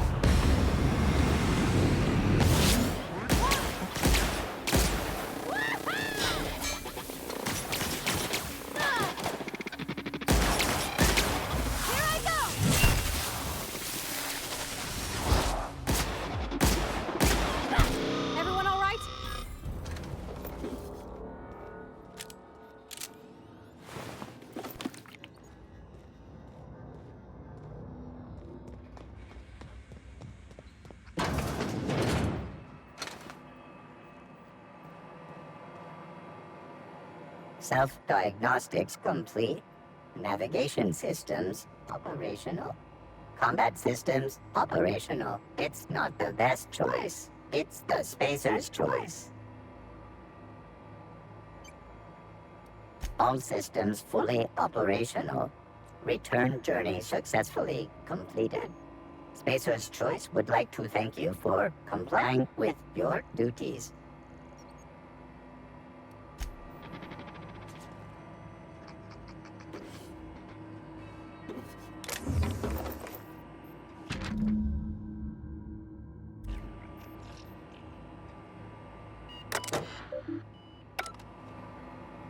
Self-diagnostics complete. Navigation systems operational. Combat systems operational. It's not the best choice. It's the spacer's choice. All systems fully operational. Return journey successfully completed. Spacer's Choice would like to thank you for complying with your duties.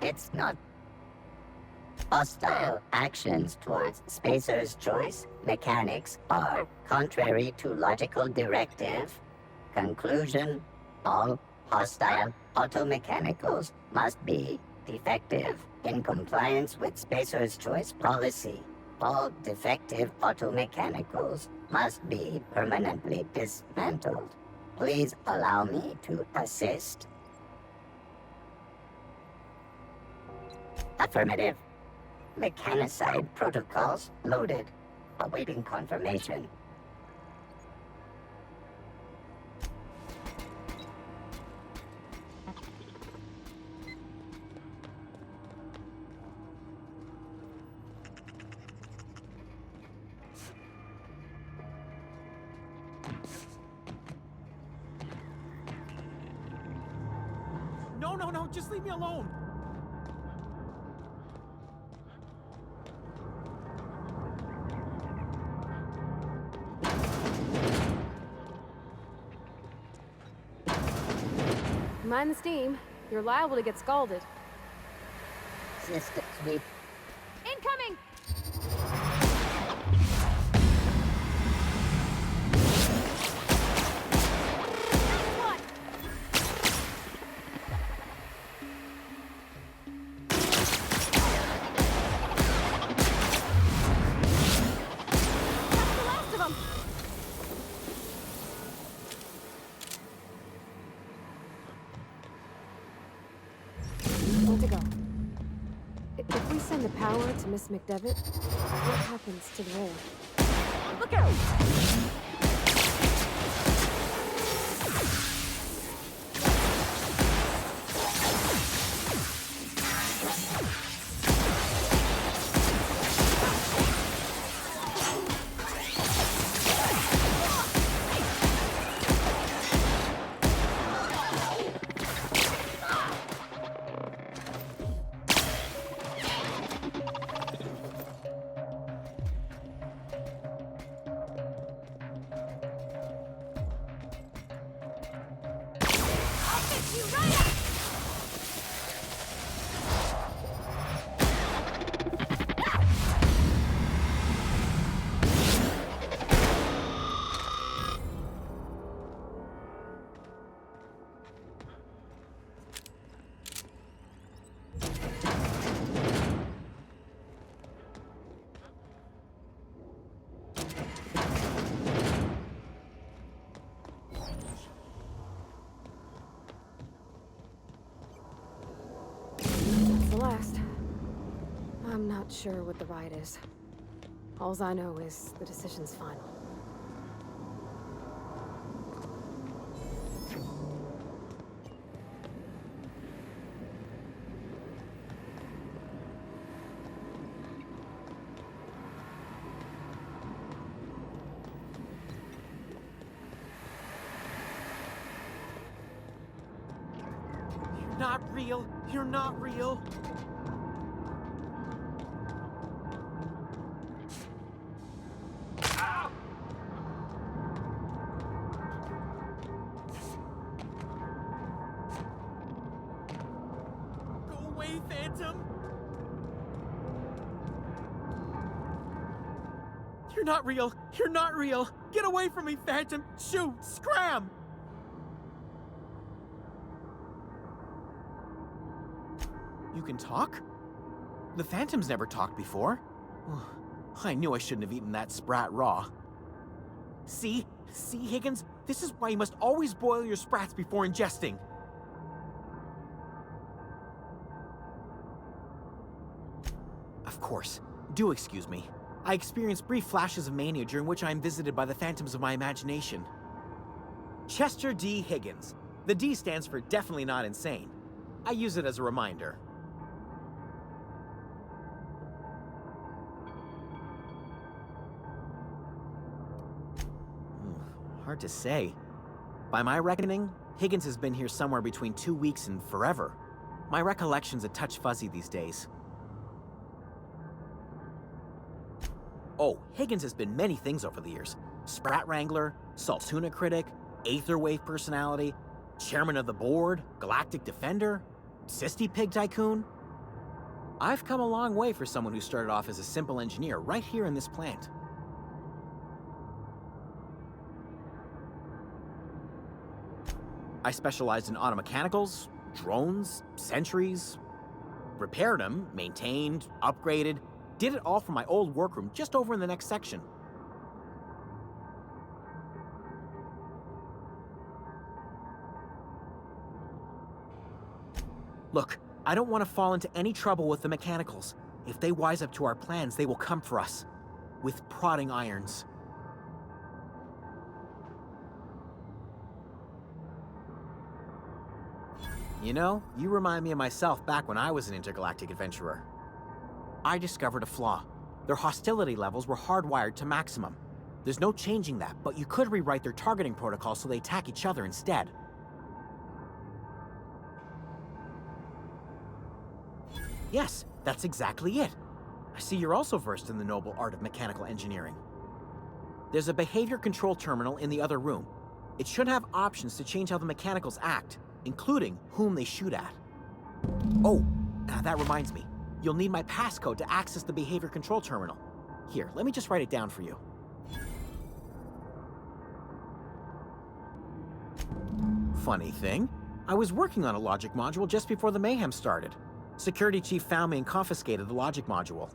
It's not hostile actions towards Spacer's Choice mechanics are contrary to logical directive. Conclusion: all hostile automechanicals must be defective in compliance with Spacer's Choice policy. All defective automechanicals must be permanently dismantled. Please allow me to assist. Affirmative. Mechanicide protocols loaded. Awaiting confirmation. No, just leave me alone. Mind the steam. You're liable to get scalded. System sweep. Incoming! Let it go. If we send the power to Miss McDevitt, what happens to the rail? Look out! Last. I'm not sure what the right is. Alls I know is the decision's final. You're not real. You're not real. Phantom? You're not real. You're not real. Get away from me, Phantom. Shoot. Scram. You can talk? The Phantom's never talked before. I knew I shouldn't have eaten that sprat raw. See? See, Higgins? This is why you must always boil your sprats before ingesting. Of course. Do excuse me. I experience brief flashes of mania during which I am visited by the phantoms of my imagination. Chester D. Higgins. The D stands for definitely not insane. I use it as a reminder. Hard to say. By my reckoning, Higgins has been here somewhere between 2 weeks and forever. My recollection's a touch fuzzy these days. Oh, Higgins has been many things over the years. Sprat Wrangler, Saltuna Critic, Aetherwave Personality, Chairman of the Board, Galactic Defender, Sisty Pig Tycoon. I've come a long way for someone who started off as a simple engineer right here in this plant. I specialized in automechanicals, drones, sentries, repaired them, maintained, upgraded, did it all from my old workroom just over in the next section. Look, I don't want to fall into any trouble with the mechanicals. If they wise up to our plans, they will come for us. With prodding irons. You know, you remind me of myself back when I was an intergalactic adventurer. I discovered a flaw. Their hostility levels were hardwired to maximum. There's no changing that, but you could rewrite their targeting protocol so they attack each other instead. Yes, that's exactly it. I see you're also versed in the noble art of mechanical engineering. There's a behavior control terminal in the other room. It should have options to change how the mechanicals act, including whom they shoot at. Oh, that reminds me. You'll need my passcode to access the behavior control terminal. Here, let me just write it down for you. Funny thing, I was working on a logic module just before the mayhem started. Security chief found me and confiscated the logic module.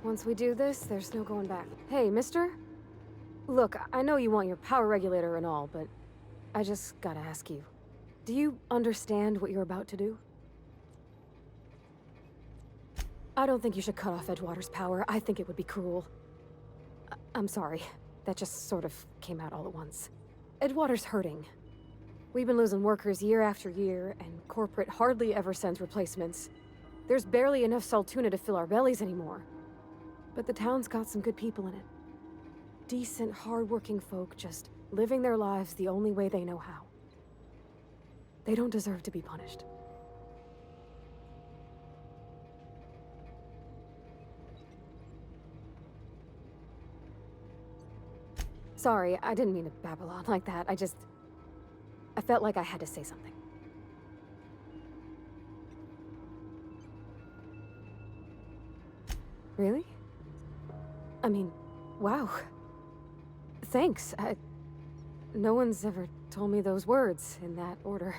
Once we do this, there's no going back. Hey, mister? Look, I know you want your power regulator and all, but I just gotta ask you. Do you understand what you're about to do? I don't think you should cut off Edgewater's power. I think it would be cruel. I'm sorry. That just sort of came out all at once. Edgewater's hurting. We've been losing workers year after year, and corporate hardly ever sends replacements. There's barely enough Saltuna to fill our bellies anymore. But the town's got some good people in it. Decent, hard-working folk just living their lives the only way they know how. They don't deserve to be punished. Sorry, I didn't mean to babble on like that. I felt like I had to say something. Really? I mean, wow. Thanks. No one's ever told me those words in that order.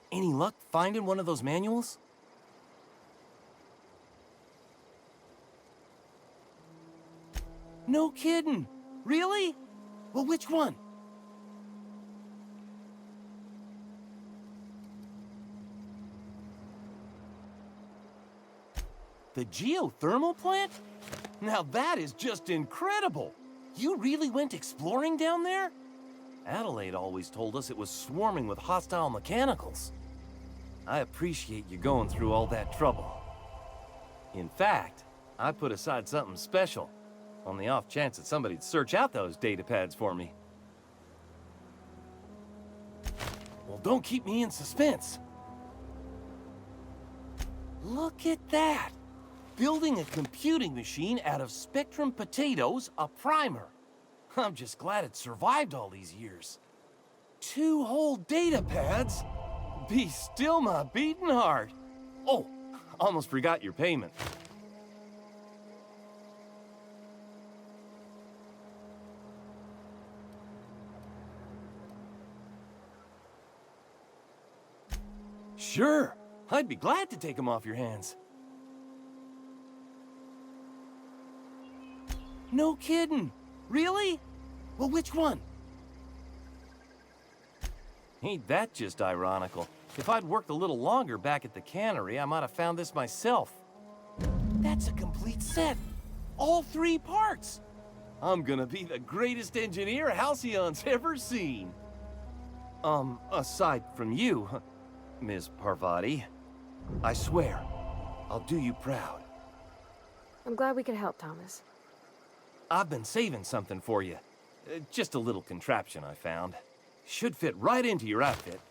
Any luck finding one of those manuals? No kidding. Really? Well, which one? The geothermal plant? Now that is just incredible. You really went exploring down there? Adelaide always told us it was swarming with hostile mechanicals. I appreciate you going through all that trouble. In fact, I put aside something special, on the off chance that somebody'd search out those data pads for me. Well, don't keep me in suspense. Look at that! Building a computing machine out of Spectrum potatoes, a primer. I'm just glad it survived all these years. 2 whole data pads? Be still my beating heart. Oh, almost forgot your payment. Sure, I'd be glad to take them off your hands. No kidding. Really? Well, which one? Ain't that just ironical? If I'd worked a little longer back at the cannery, I might have found this myself. That's a complete set. All 3 parts. I'm gonna be the greatest engineer Halcyon's ever seen. Aside from you, Ms. Parvati. I swear, I'll do you proud. I'm glad we could help, Thomas. I've been saving something for you. Just a little contraption I found. Should fit right into your outfit.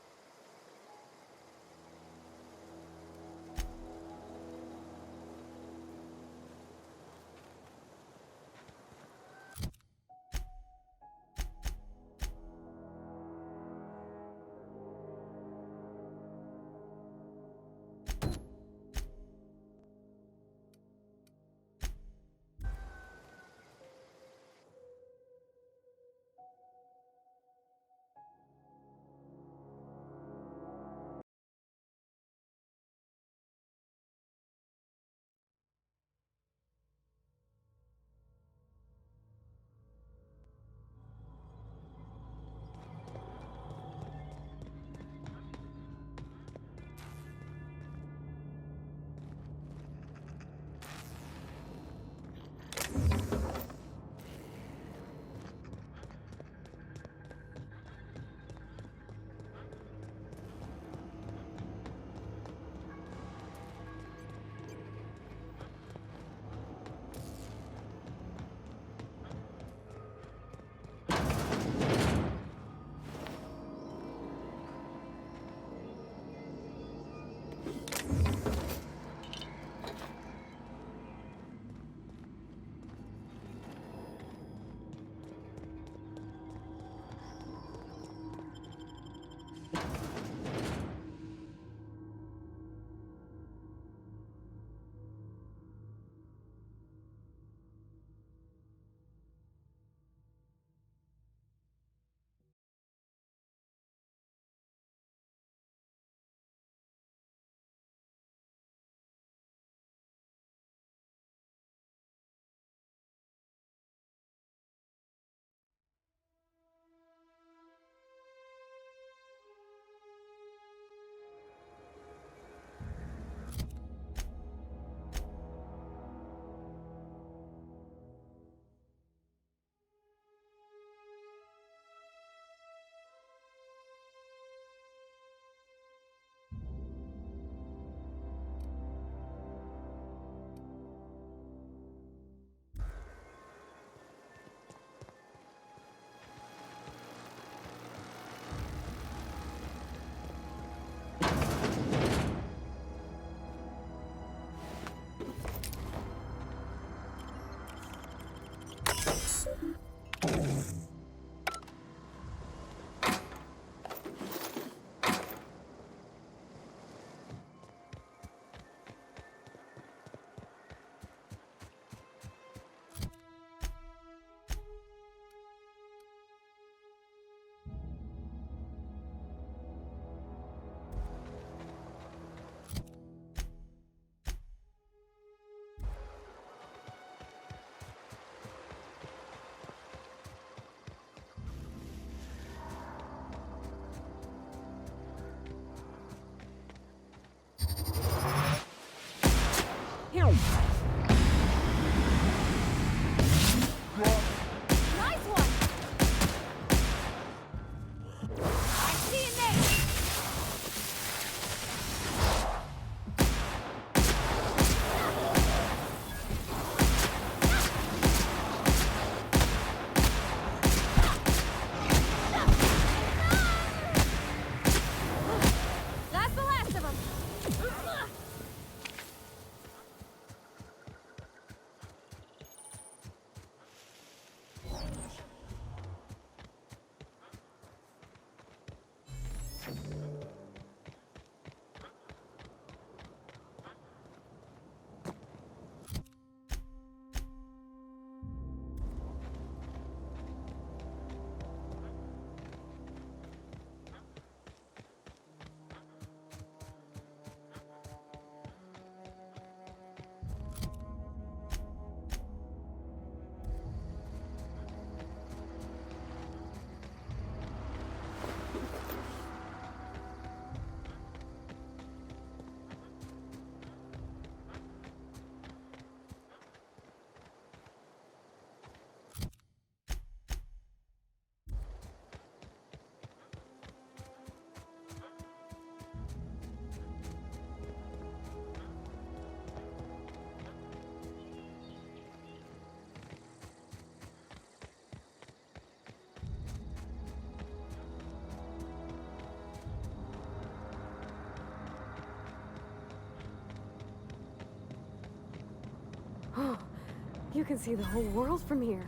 You can see the whole world from here.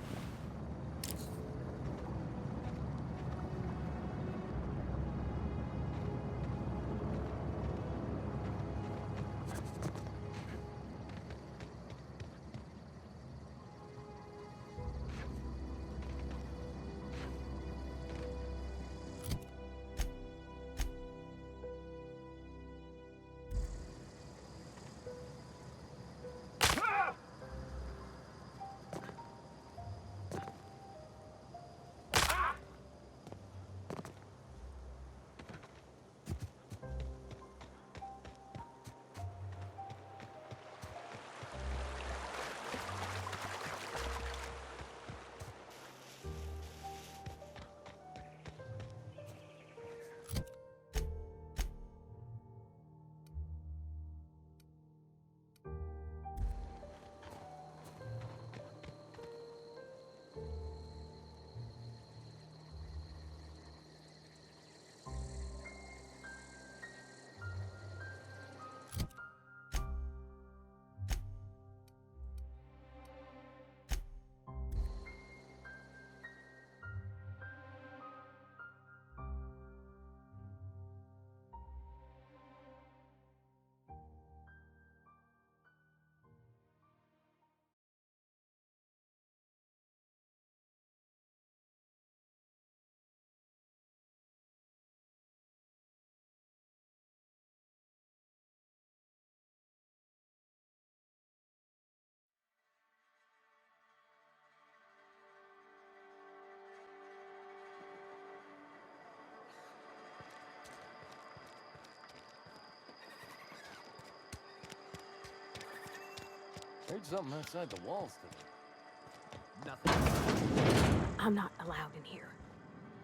Heard something outside the walls today. Nothing. I'm not allowed in here.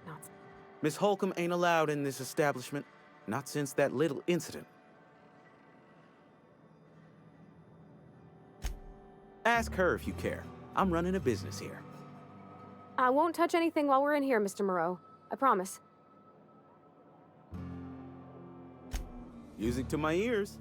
Not. Miss Holcomb ain't allowed in this establishment. Not since that little incident. Ask her if you care. I'm running a business here. I won't touch anything while we're in here, Mr. Moreau. I promise. Music to my ears.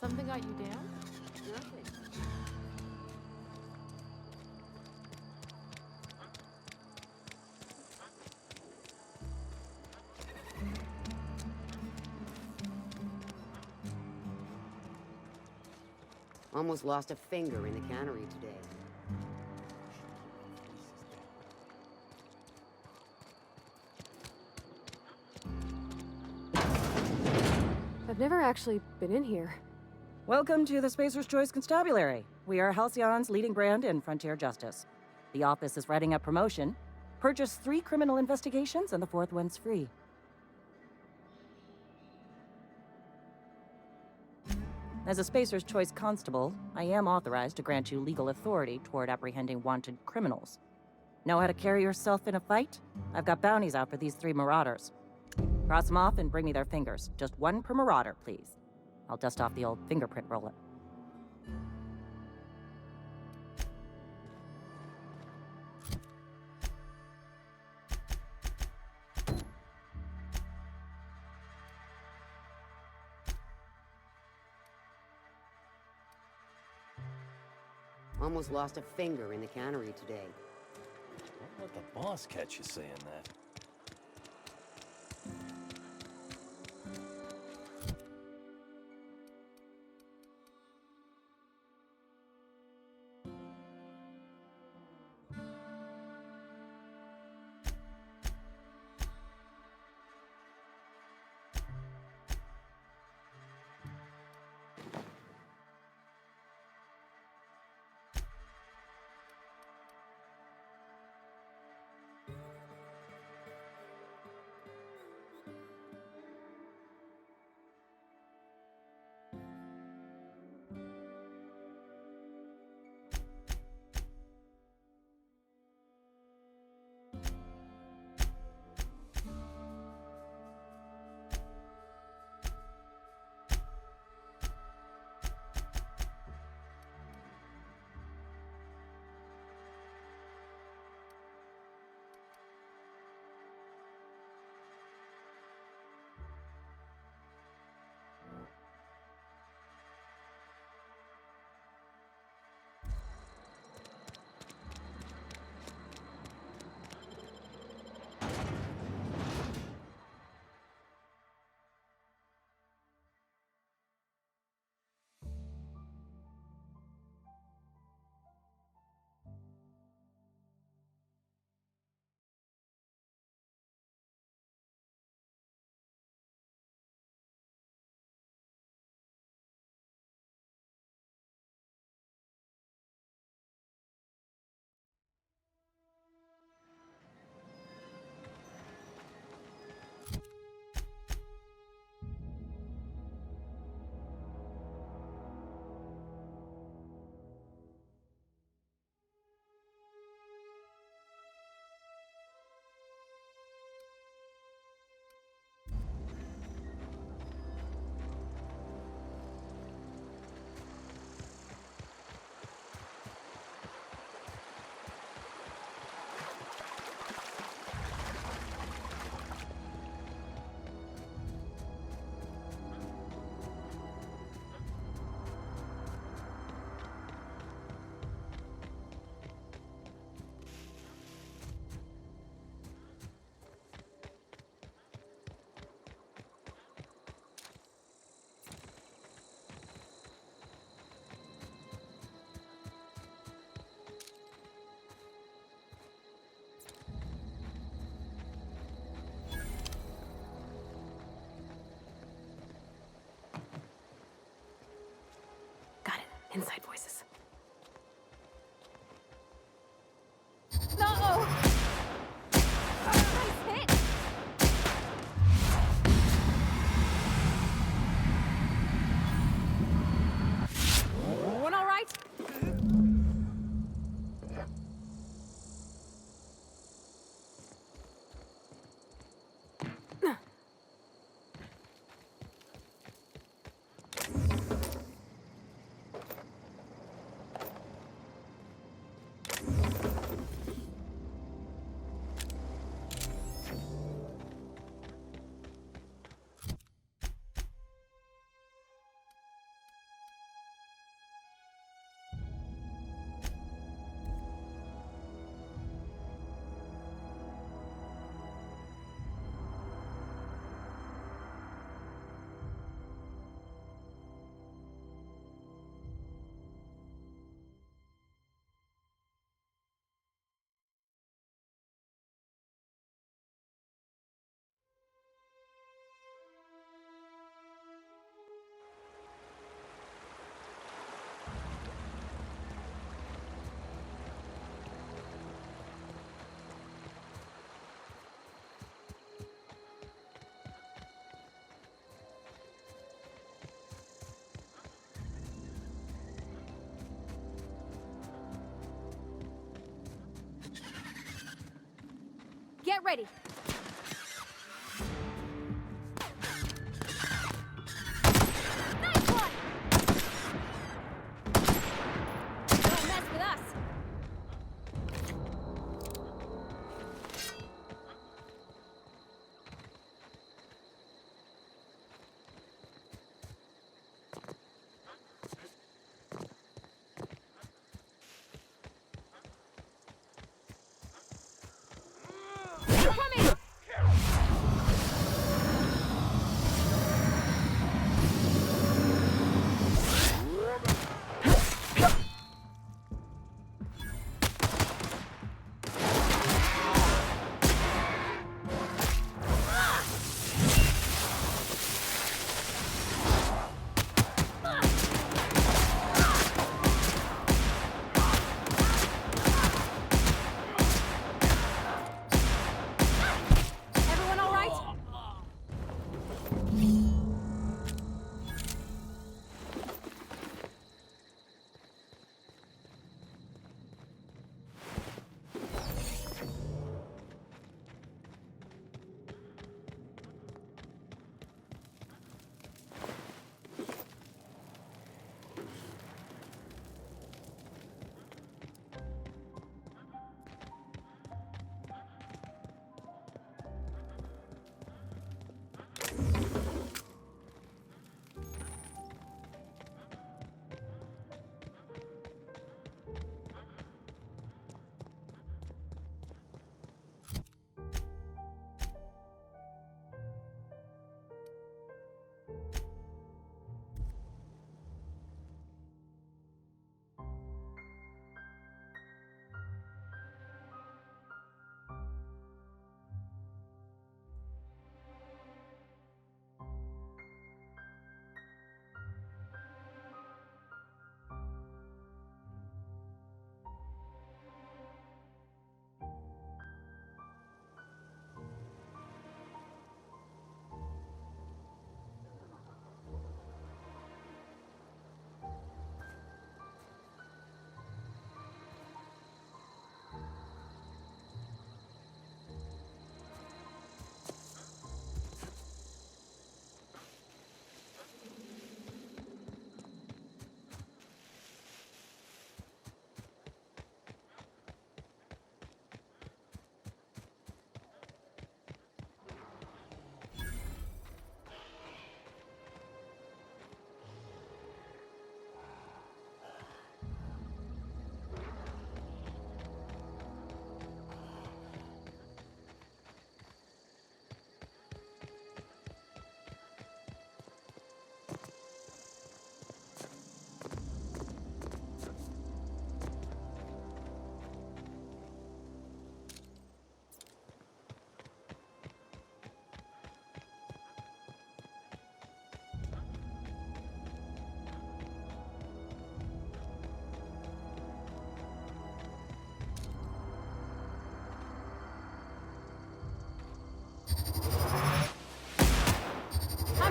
Something got you down? Nothing. Almost lost a finger in the cannery today. I've never actually been in here. Welcome to the Spacer's Choice Constabulary. We are Halcyon's leading brand in frontier justice. The office is writing up promotion. Purchase 3 criminal investigations and the 4th one's free. As a Spacer's Choice Constable, I am authorized to grant you legal authority toward apprehending wanted criminals. Know how to carry yourself in a fight? I've got bounties out for these 3 marauders. Cross them off and bring me their fingers. Just 1 per marauder, please. I'll dust off the old fingerprint roller. Almost lost a finger in the cannery today. Let the boss catch you saying that. Got it. Inside voices. No! Nice hit! One all right? Get ready. Nice one! Don't mess with us.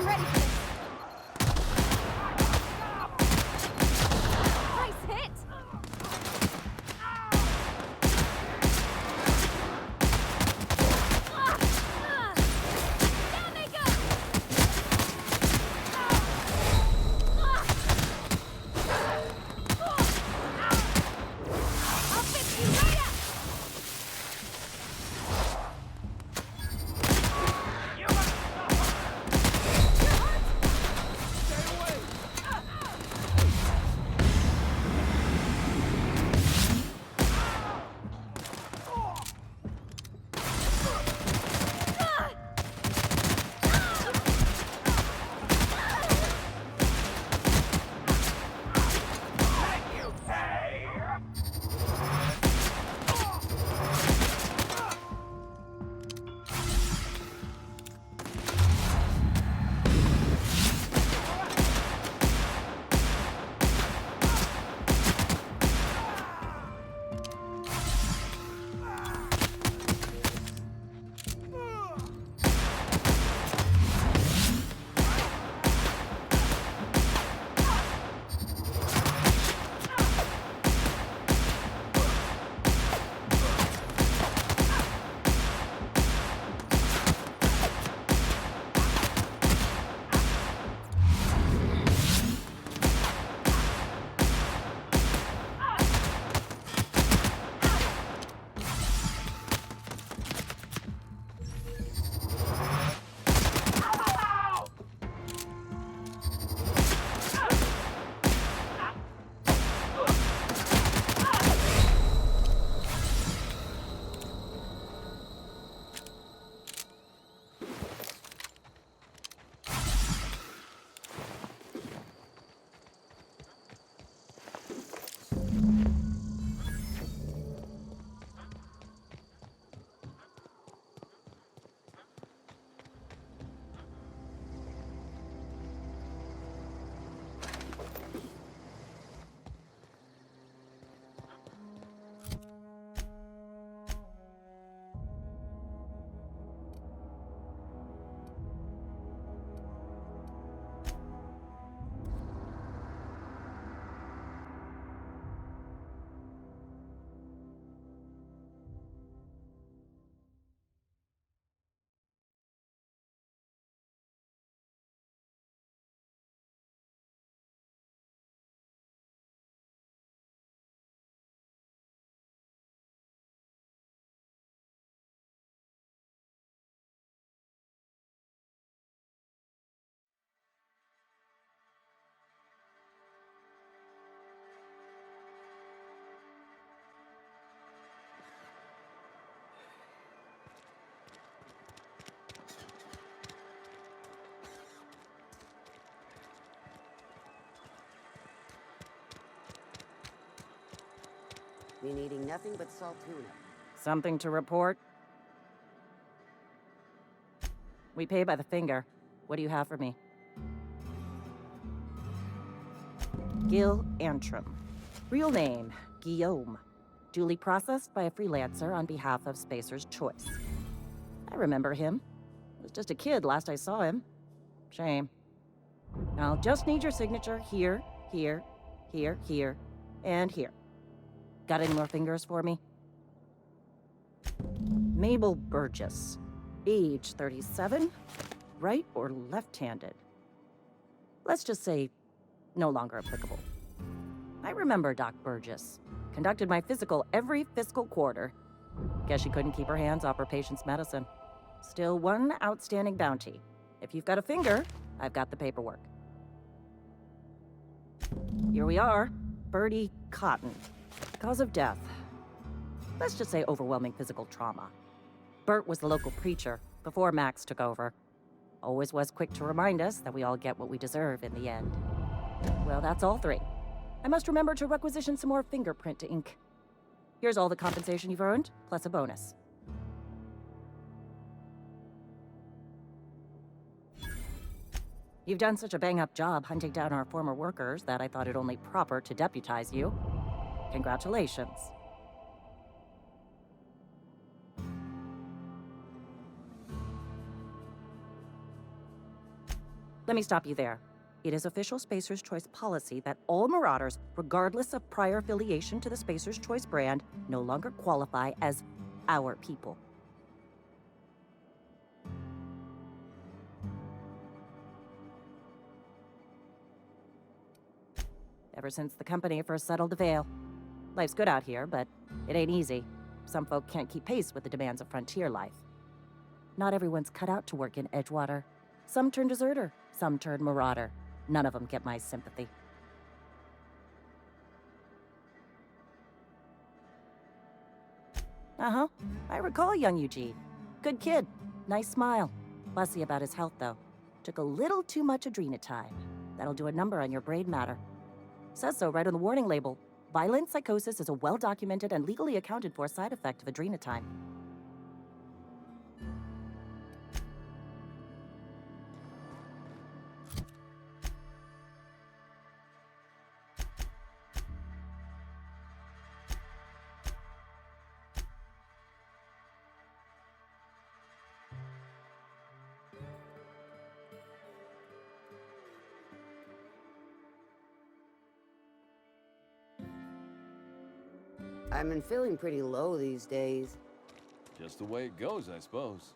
I'm ready for this. Nice hit! Down they go! I'll fix you right up! Been eating nothing but salt tuna. Something to report? We pay by the finger. What do you have for me? Gil Antrim. Real name, Guillaume. Duly processed by a freelancer on behalf of Spacer's Choice. I remember him. I was just a kid last I saw him. Shame. I'll just need your signature here, here, here, here, and here. Got any more fingers for me? Mabel Burgess. Age 37. Right or left-handed? Let's just say no longer applicable. I remember Doc Burgess. Conducted my physical every fiscal quarter. Guess she couldn't keep her hands off her patient's medicine. Still one outstanding bounty. If you've got a finger, I've got the paperwork. Here we are. Bertie Cotton. Cause of death. Let's just say overwhelming physical trauma. Bert was the local preacher before Max took over. Always was quick to remind us that we all get what we deserve in the end. Well, that's all three. I must remember to requisition some more fingerprint to ink. Here's all the compensation you've earned, plus a bonus. You've done such a bang-up job hunting down our former workers that I thought it only proper to deputize you. Congratulations. Let me stop you there. It is official Spacer's Choice policy that all Marauders, regardless of prior affiliation to the Spacer's Choice brand, no longer qualify as our people. Ever since the company first settled the Vale. Life's good out here, but it ain't easy. Some folk can't keep pace with the demands of frontier life. Not everyone's cut out to work in Edgewater. Some turn deserter, some turn marauder. None of them get my sympathy. Uh-huh. I recall young Eugene. Good kid. Nice smile. Fussy about his health, though. Took a little too much adrenatime. That'll do a number on your brain matter. Says so right on the warning label. Violent psychosis is a well-documented and legally accounted for side effect of adrenatime. I've been feeling pretty low these days. Just the way it goes, I suppose.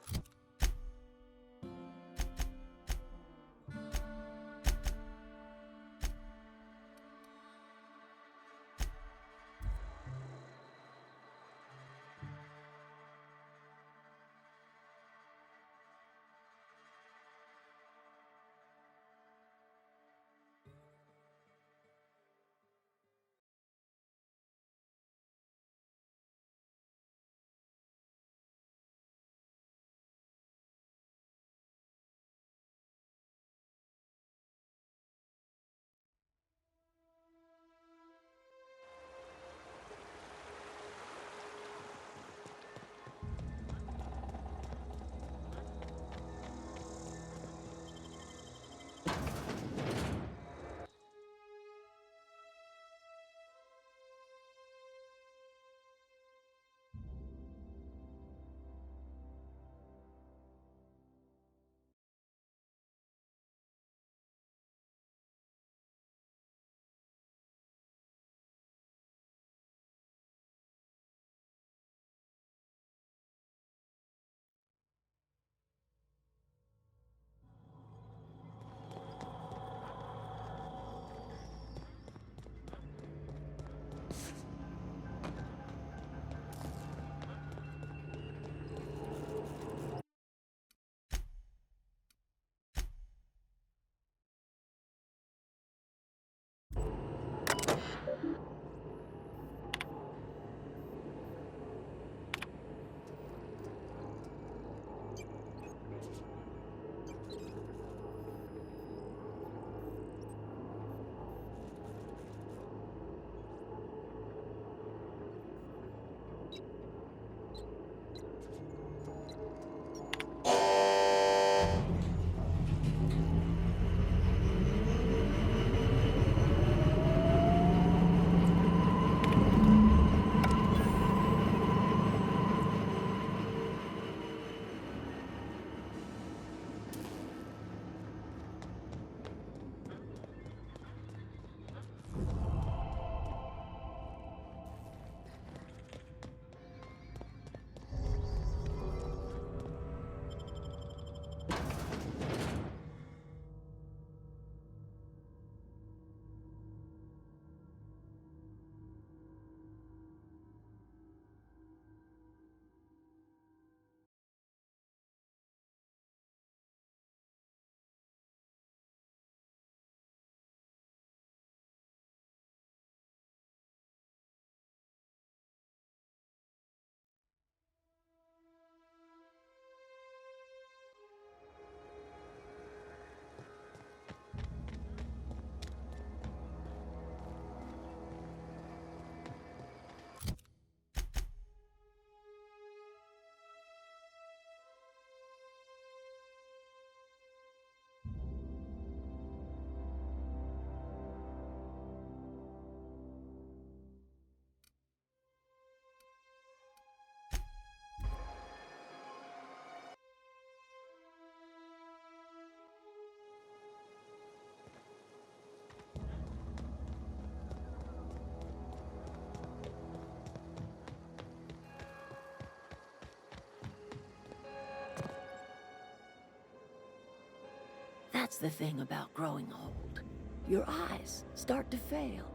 That's the thing about growing old. Your eyes start to fail.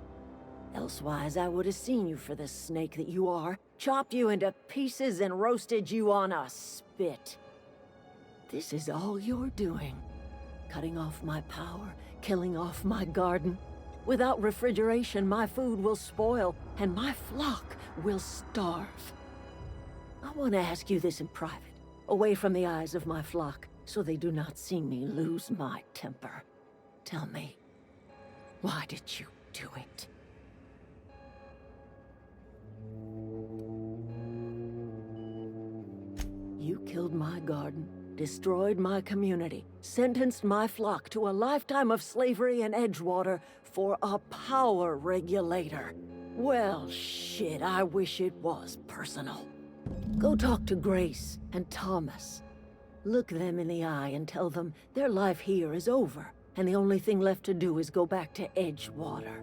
Elsewise, I would have seen you for the snake that you are, chopped you into pieces and roasted you on a spit. This is all you're doing. Cutting off my power, killing off my garden. Without refrigeration, my food will spoil, and my flock will starve. I want to ask you this in private, away from the eyes of my flock, so they do not see me lose my temper. Tell me, why did you do it? You killed my garden, destroyed my community, sentenced my flock to a lifetime of slavery in Edgewater for a power regulator. Well, shit, I wish it was personal. Go talk to Grace and Thomas. Look them in the eye and tell them their life here is over, and the only thing left to do is go back to Edgewater.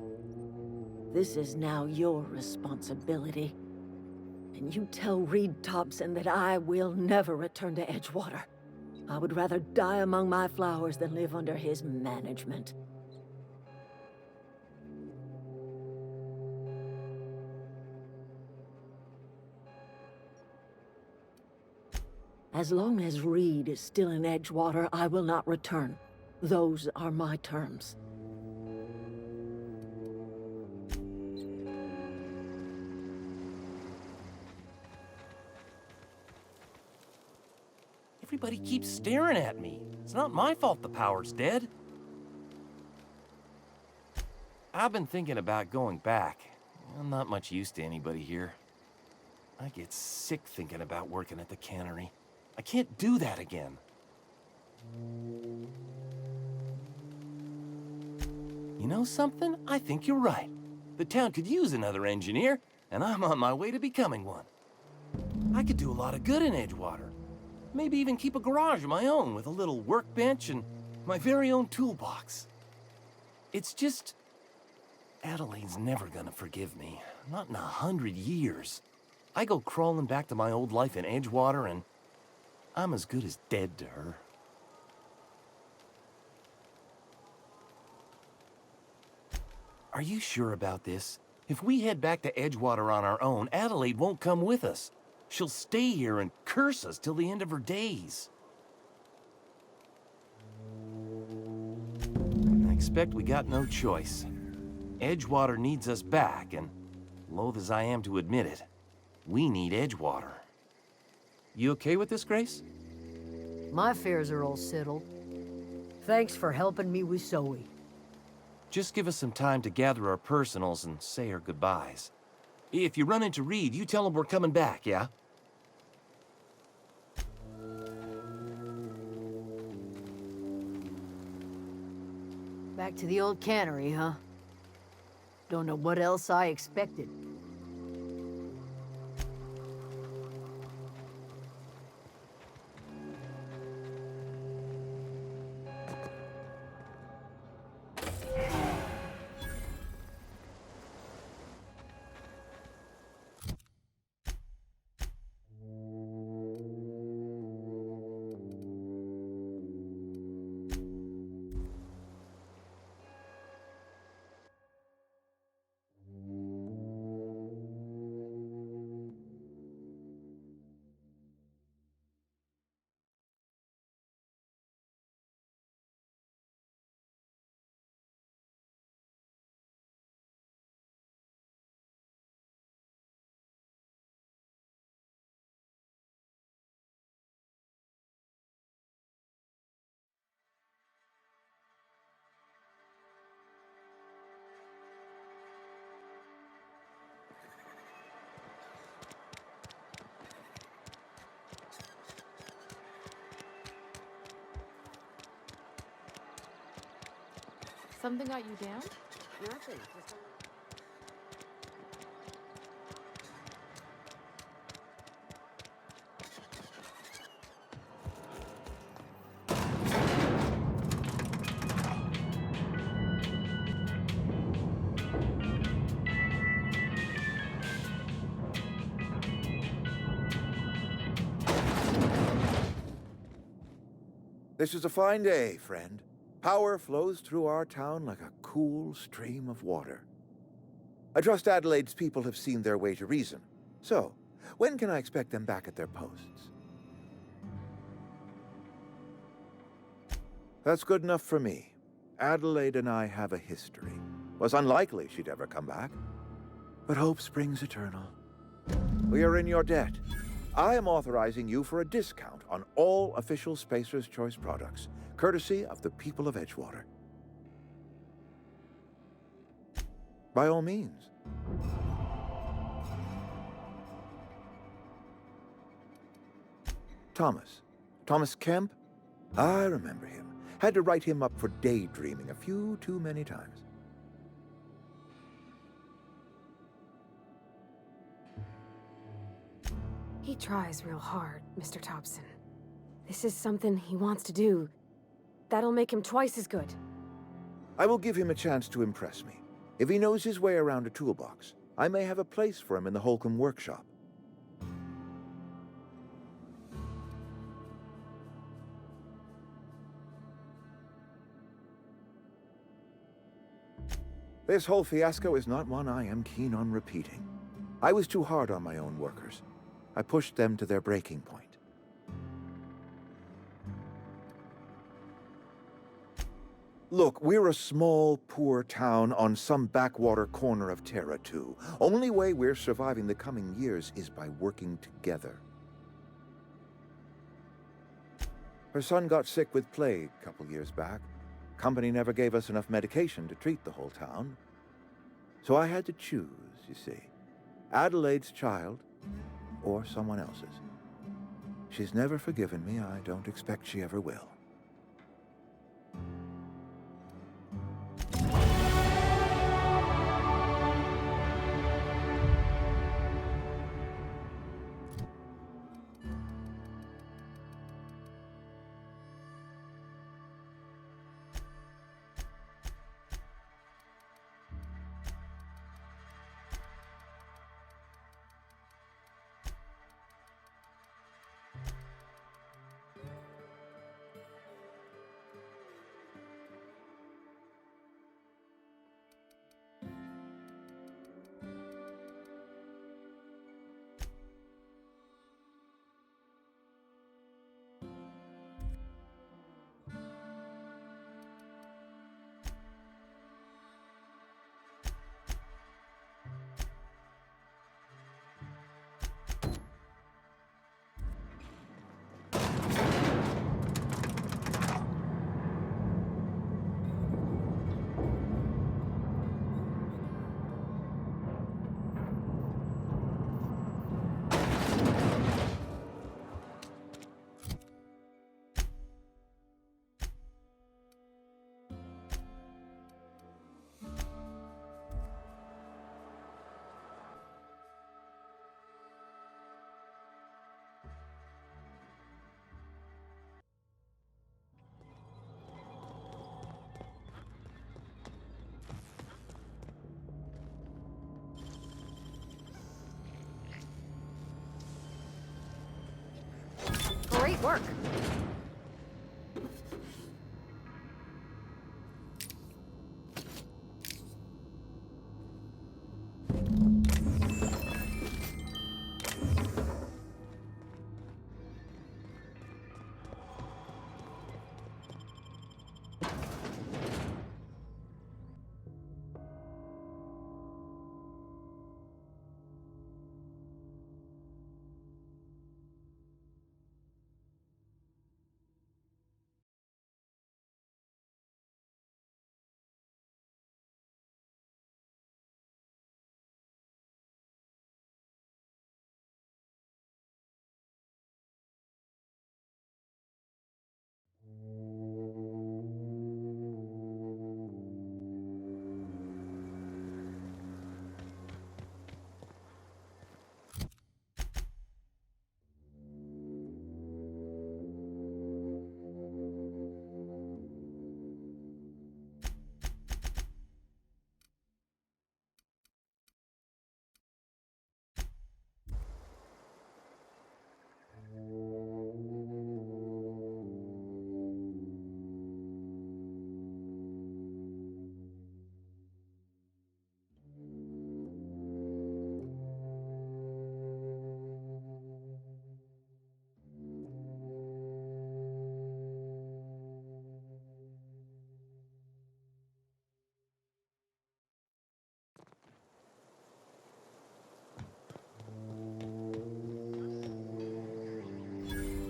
This is now your responsibility. And you tell Reed Thompson that I will never return to Edgewater. I would rather die among my flowers than live under his management. As long as Reed is still in Edgewater, I will not return. Those are my terms. Everybody keeps staring at me. It's not my fault the power's dead. I've been thinking about going back. I'm not much use to anybody here. I get sick thinking about working at the cannery. I can't do that again. You know something? I think you're right. The town could use another engineer, and I'm on my way to becoming one. I could do a lot of good in Edgewater. Maybe even keep a garage of my own with a little workbench and my very own toolbox. It's just... Adelaide's never gonna forgive me. Not in 100 years. I go crawling back to my old life in Edgewater and I'm as good as dead to her. Are you sure about this? If we head back to Edgewater on our own, Adelaide won't come with us. She'll stay here and curse us till the end of her days. I expect we got no choice. Edgewater needs us back, and loath as I am to admit it, we need Edgewater. You okay with this, Grace? My affairs are all settled. Thanks for helping me with Zoe. Just give us some time to gather our personals and say our goodbyes. If you run into Reed, you tell him we're coming back, yeah? Back to the old cannery, huh? Don't know what else I expected. Something got you down? Nothing. This is a fine day, friend. Power flows through our town like a cool stream of water. I trust Adelaide's people have seen their way to reason. So, when can I expect them back at their posts? That's good enough for me. Adelaide and I have a history. Was unlikely she'd ever come back. But hope springs eternal. We are in your debt. I am authorizing you for a discount on all official Spacer's Choice products, courtesy of the people of Edgewater. By all means. Thomas Kemp? I remember him. Had to write him up for daydreaming a few too many times. He tries real hard, Mr. Thompson. This is something he wants to do. That'll make him twice as good. I will give him a chance to impress me. If he knows his way around a toolbox, I may have a place for him in the Holcomb workshop. This whole fiasco is not one I am keen on repeating. I was too hard on my own workers. I pushed them to their breaking point. Look, we're a small, poor town on some backwater corner of Terra 2. Only way we're surviving the coming years is by working together. Her son got sick with plague a couple years back. Company never gave us enough medication to treat the whole town. So I had to choose, you see. Adelaide's child, or someone else's. She's never forgiven me. I don't expect she ever will. Great work.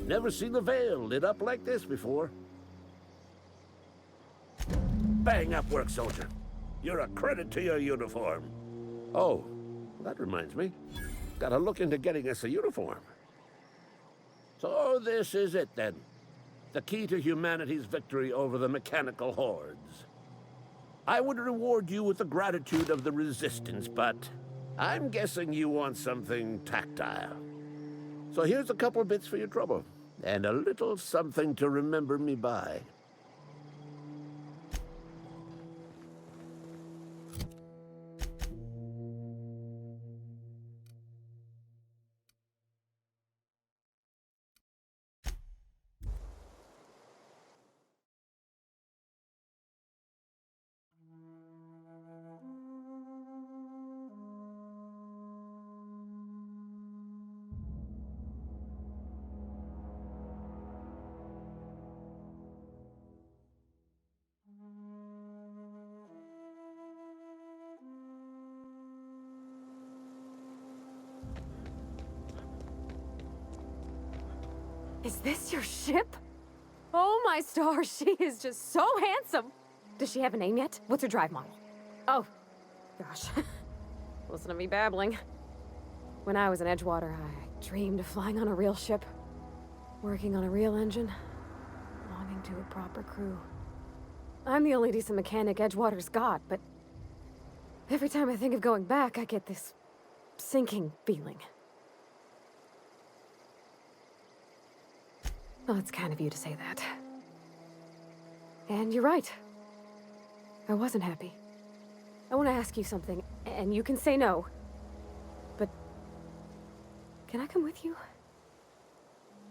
Never seen the Vale lit up like this before. Bang up work, soldier. You're a credit to your uniform. Oh, that reminds me. Gotta look into getting us a uniform. So this is it then. The key to humanity's victory over the mechanical hordes. I would reward you with the gratitude of the Resistance, but I'm guessing you want something tactile. So here's a couple of bits for your trouble, and a little something to remember me by. Is this your ship? Oh my stars, she is just so handsome. Does she have a name yet? What's her drive model? Oh, gosh. Listen to me babbling. When I was in Edgewater, I dreamed of flying on a real ship, working on a real engine, belonging to a proper crew. I'm the only decent mechanic Edgewater's got, but every time I think of going back, I get this sinking feeling. Well, it's kind of you to say that. And you're right. I wasn't happy. I want to ask you something, and you can say no. But can I come with you?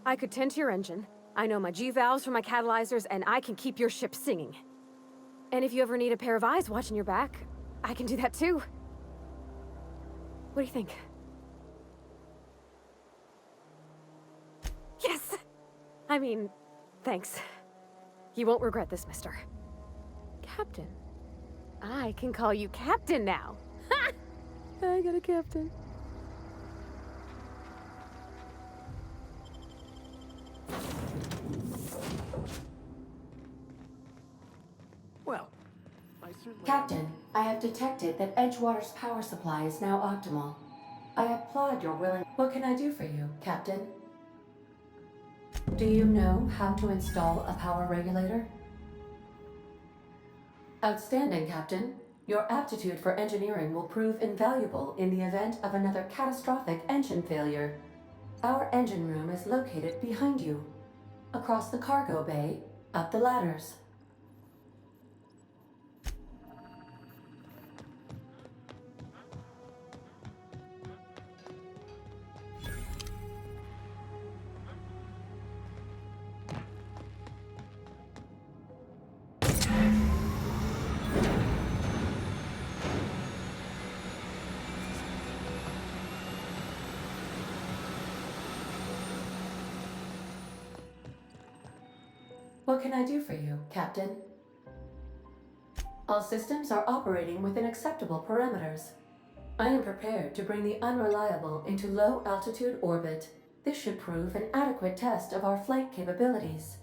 I could tend to your engine. I know my G-valves for my catalyzers, and I can keep your ship singing. And if you ever need a pair of eyes watching your back, I can do that too. What do you think? Yes! I mean, thanks. You won't regret this, mister. Captain. I can call you Captain now. Ha! I got a captain. Well, I certainly... Captain, I have detected that Edgewater's power supply is now optimal. I applaud your willing... What can I do for you, Captain? Do you know how to install a power regulator? Outstanding, Captain. Your aptitude for engineering will prove invaluable in the event of another catastrophic engine failure. Our engine room is located behind you. Across the cargo bay, up the ladders. What can I do for you, Captain? All systems are operating within acceptable parameters. I am prepared to bring the unreliable into low-altitude orbit. This should prove an adequate test of our flight capabilities.